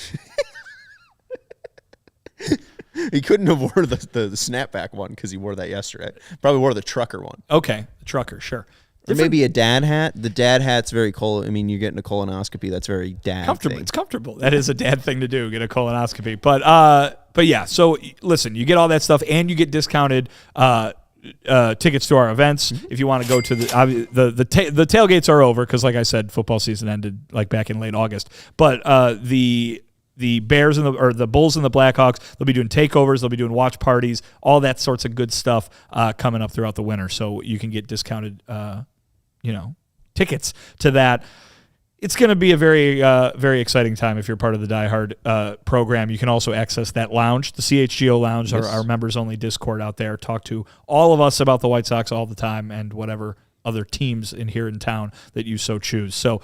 He couldn't have worn the snapback one because he wore that yesterday. Probably wore the trucker one. Okay, the trucker, sure. Or maybe a dad hat. The dad hat's very cool. I mean, you're getting a colonoscopy. That's very dad comfortable. thing. It's comfortable. That is a dad thing to do, get a colonoscopy. But yeah, so listen, you get all that stuff and you get discounted tickets to our events. Mm-hmm. If you want to go to the tailgates are over because, like I said, football season ended like back in late August. But the Bears or the Bulls and the Blackhawks, they'll be doing takeovers, they'll be doing watch parties, all that sorts of good stuff coming up throughout the winter. So you can get discounted, tickets to that. It's going to be a very, very exciting time if you're part of the Die Hard program. You can also access that lounge, the CHGO Lounge, yes. our members-only Discord out there. Talk to all of us about the White Sox all the time and whatever other teams here in town that you so choose. So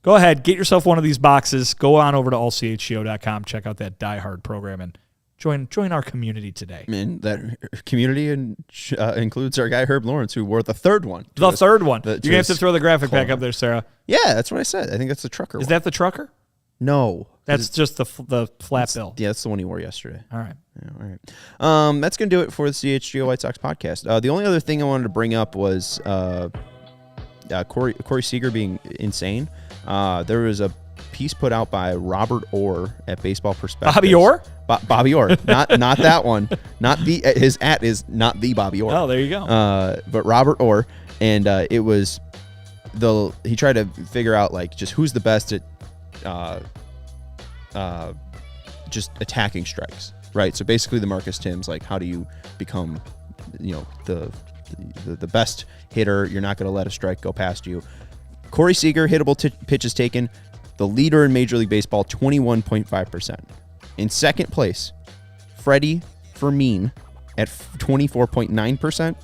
go ahead, get yourself one of these boxes. Go on over to allchgo.com, check out that Die Hard program, and join our community today. And that community includes our guy Herb Lawrence, who wore the third one. The third one. You're going to have to throw the graphic back up there, Sarah. Yeah, that's what I said. I think that's the trucker one. Is that the trucker? No. That's just the flat bill. Yeah, that's the one he wore yesterday. All right. Yeah, all right. That's going to do it for the CHGO White Sox podcast. The only other thing I wanted to bring up was Cory Seager being insane. There was a piece put out by Robert Orr at Baseball Perspectives. Bobby Orr? Bobby Orr. Not that one. Not his @ is not the Bobby Orr. Oh, there you go. But Robert Orr, and it was he tried to figure out like just who's the best at just attacking strikes, right? So basically the Marcus Thames, like how do you become the best hitter? You're not going to let a strike go past you. Cory Seager, hittable pitches taken, the leader in Major League Baseball, 21.5%. In second place, Freddie Fermin at 24.9%.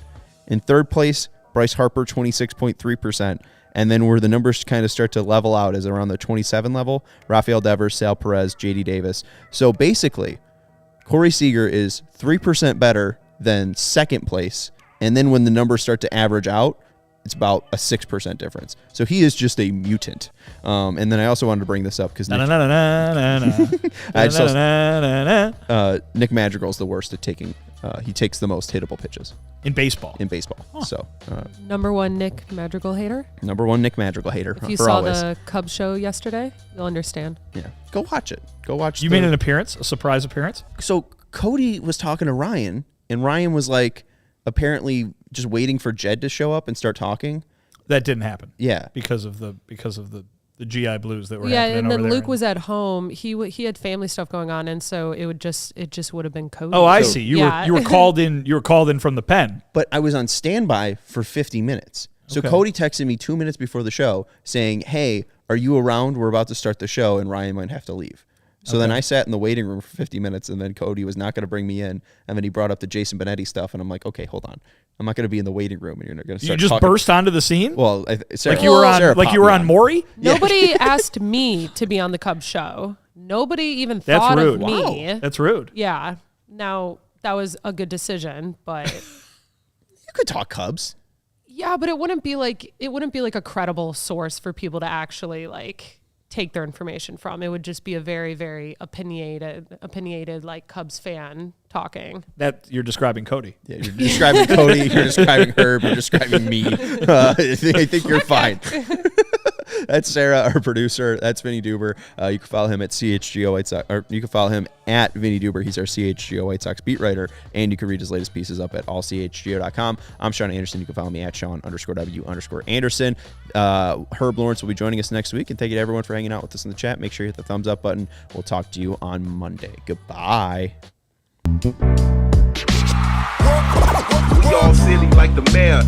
In third place, Bryce Harper, 26.3%. And then where the numbers kind of start to level out is around the 27 level. Rafael Devers, Sal Perez, J.D. Davis. So basically, Cory Seager is 3% better than second place. And then when the numbers start to average out, it's about a 6% difference. So he is just a mutant. And then I also wanted to bring this up because Nick Madrigal's the worst at taking. He takes the most hittable pitches in baseball. Huh. So number one Nick Madrigal hater. If you saw the Cubs show yesterday, you'll understand. Yeah, go watch it. You made an appearance, a surprise appearance. So Cody was talking to Ryan, and Ryan was like, apparently just waiting for Jed to show up and start talking. That didn't happen. Yeah, because of the GI Blues that were happening. Yeah, and then over Luke there. was at home. He had family stuff going on, and so it just would have been Cody. Oh, I see. You were called in. You were called in from the pen. But I was on standby for 50 minutes. So Okay. Cody texted me 2 minutes before the show saying, "Hey, are you around? We're about to start the show, and Ryan might have to leave." So then I sat in the waiting room for 50 minutes, and then Cody was not going to bring me in. And then he brought up the Jason Benetti stuff, and I'm like, okay, hold on. I'm not going to be in the waiting room, and you're not going to start You just talking. burst onto the scene? Well, Sarah, like you were on, Sarah like you were on Maury? Nobody asked me to be on the Cubs show. Nobody even thought rude. of me. Wow. That's rude. Yeah. Now, that was a good decision, but You could talk Cubs. yeah, but it wouldn't be like a credible source for people to actually like take their information from. It would just be a very, very opinionated like Cubs fan talking. That you're describing Cody. Yeah, you're describing Cody. You're describing Herb. You're describing me. I think you're fine. That's Sarah, our producer. That's Vinnie Duber. You can follow him at CHGO White Sox, or you can follow him at Vinnie Duber. He's our CHGO White Sox beat writer, and you can read his latest pieces up at allchgo.com. I'm Sean Anderson. You can follow me at Sean_W_Anderson. Herb Lawrence will be joining us next week, and thank you to everyone for hanging out with us in the chat. Make sure you hit the thumbs up button. We'll talk to you on Monday. Goodbye. We all silly like the mayor.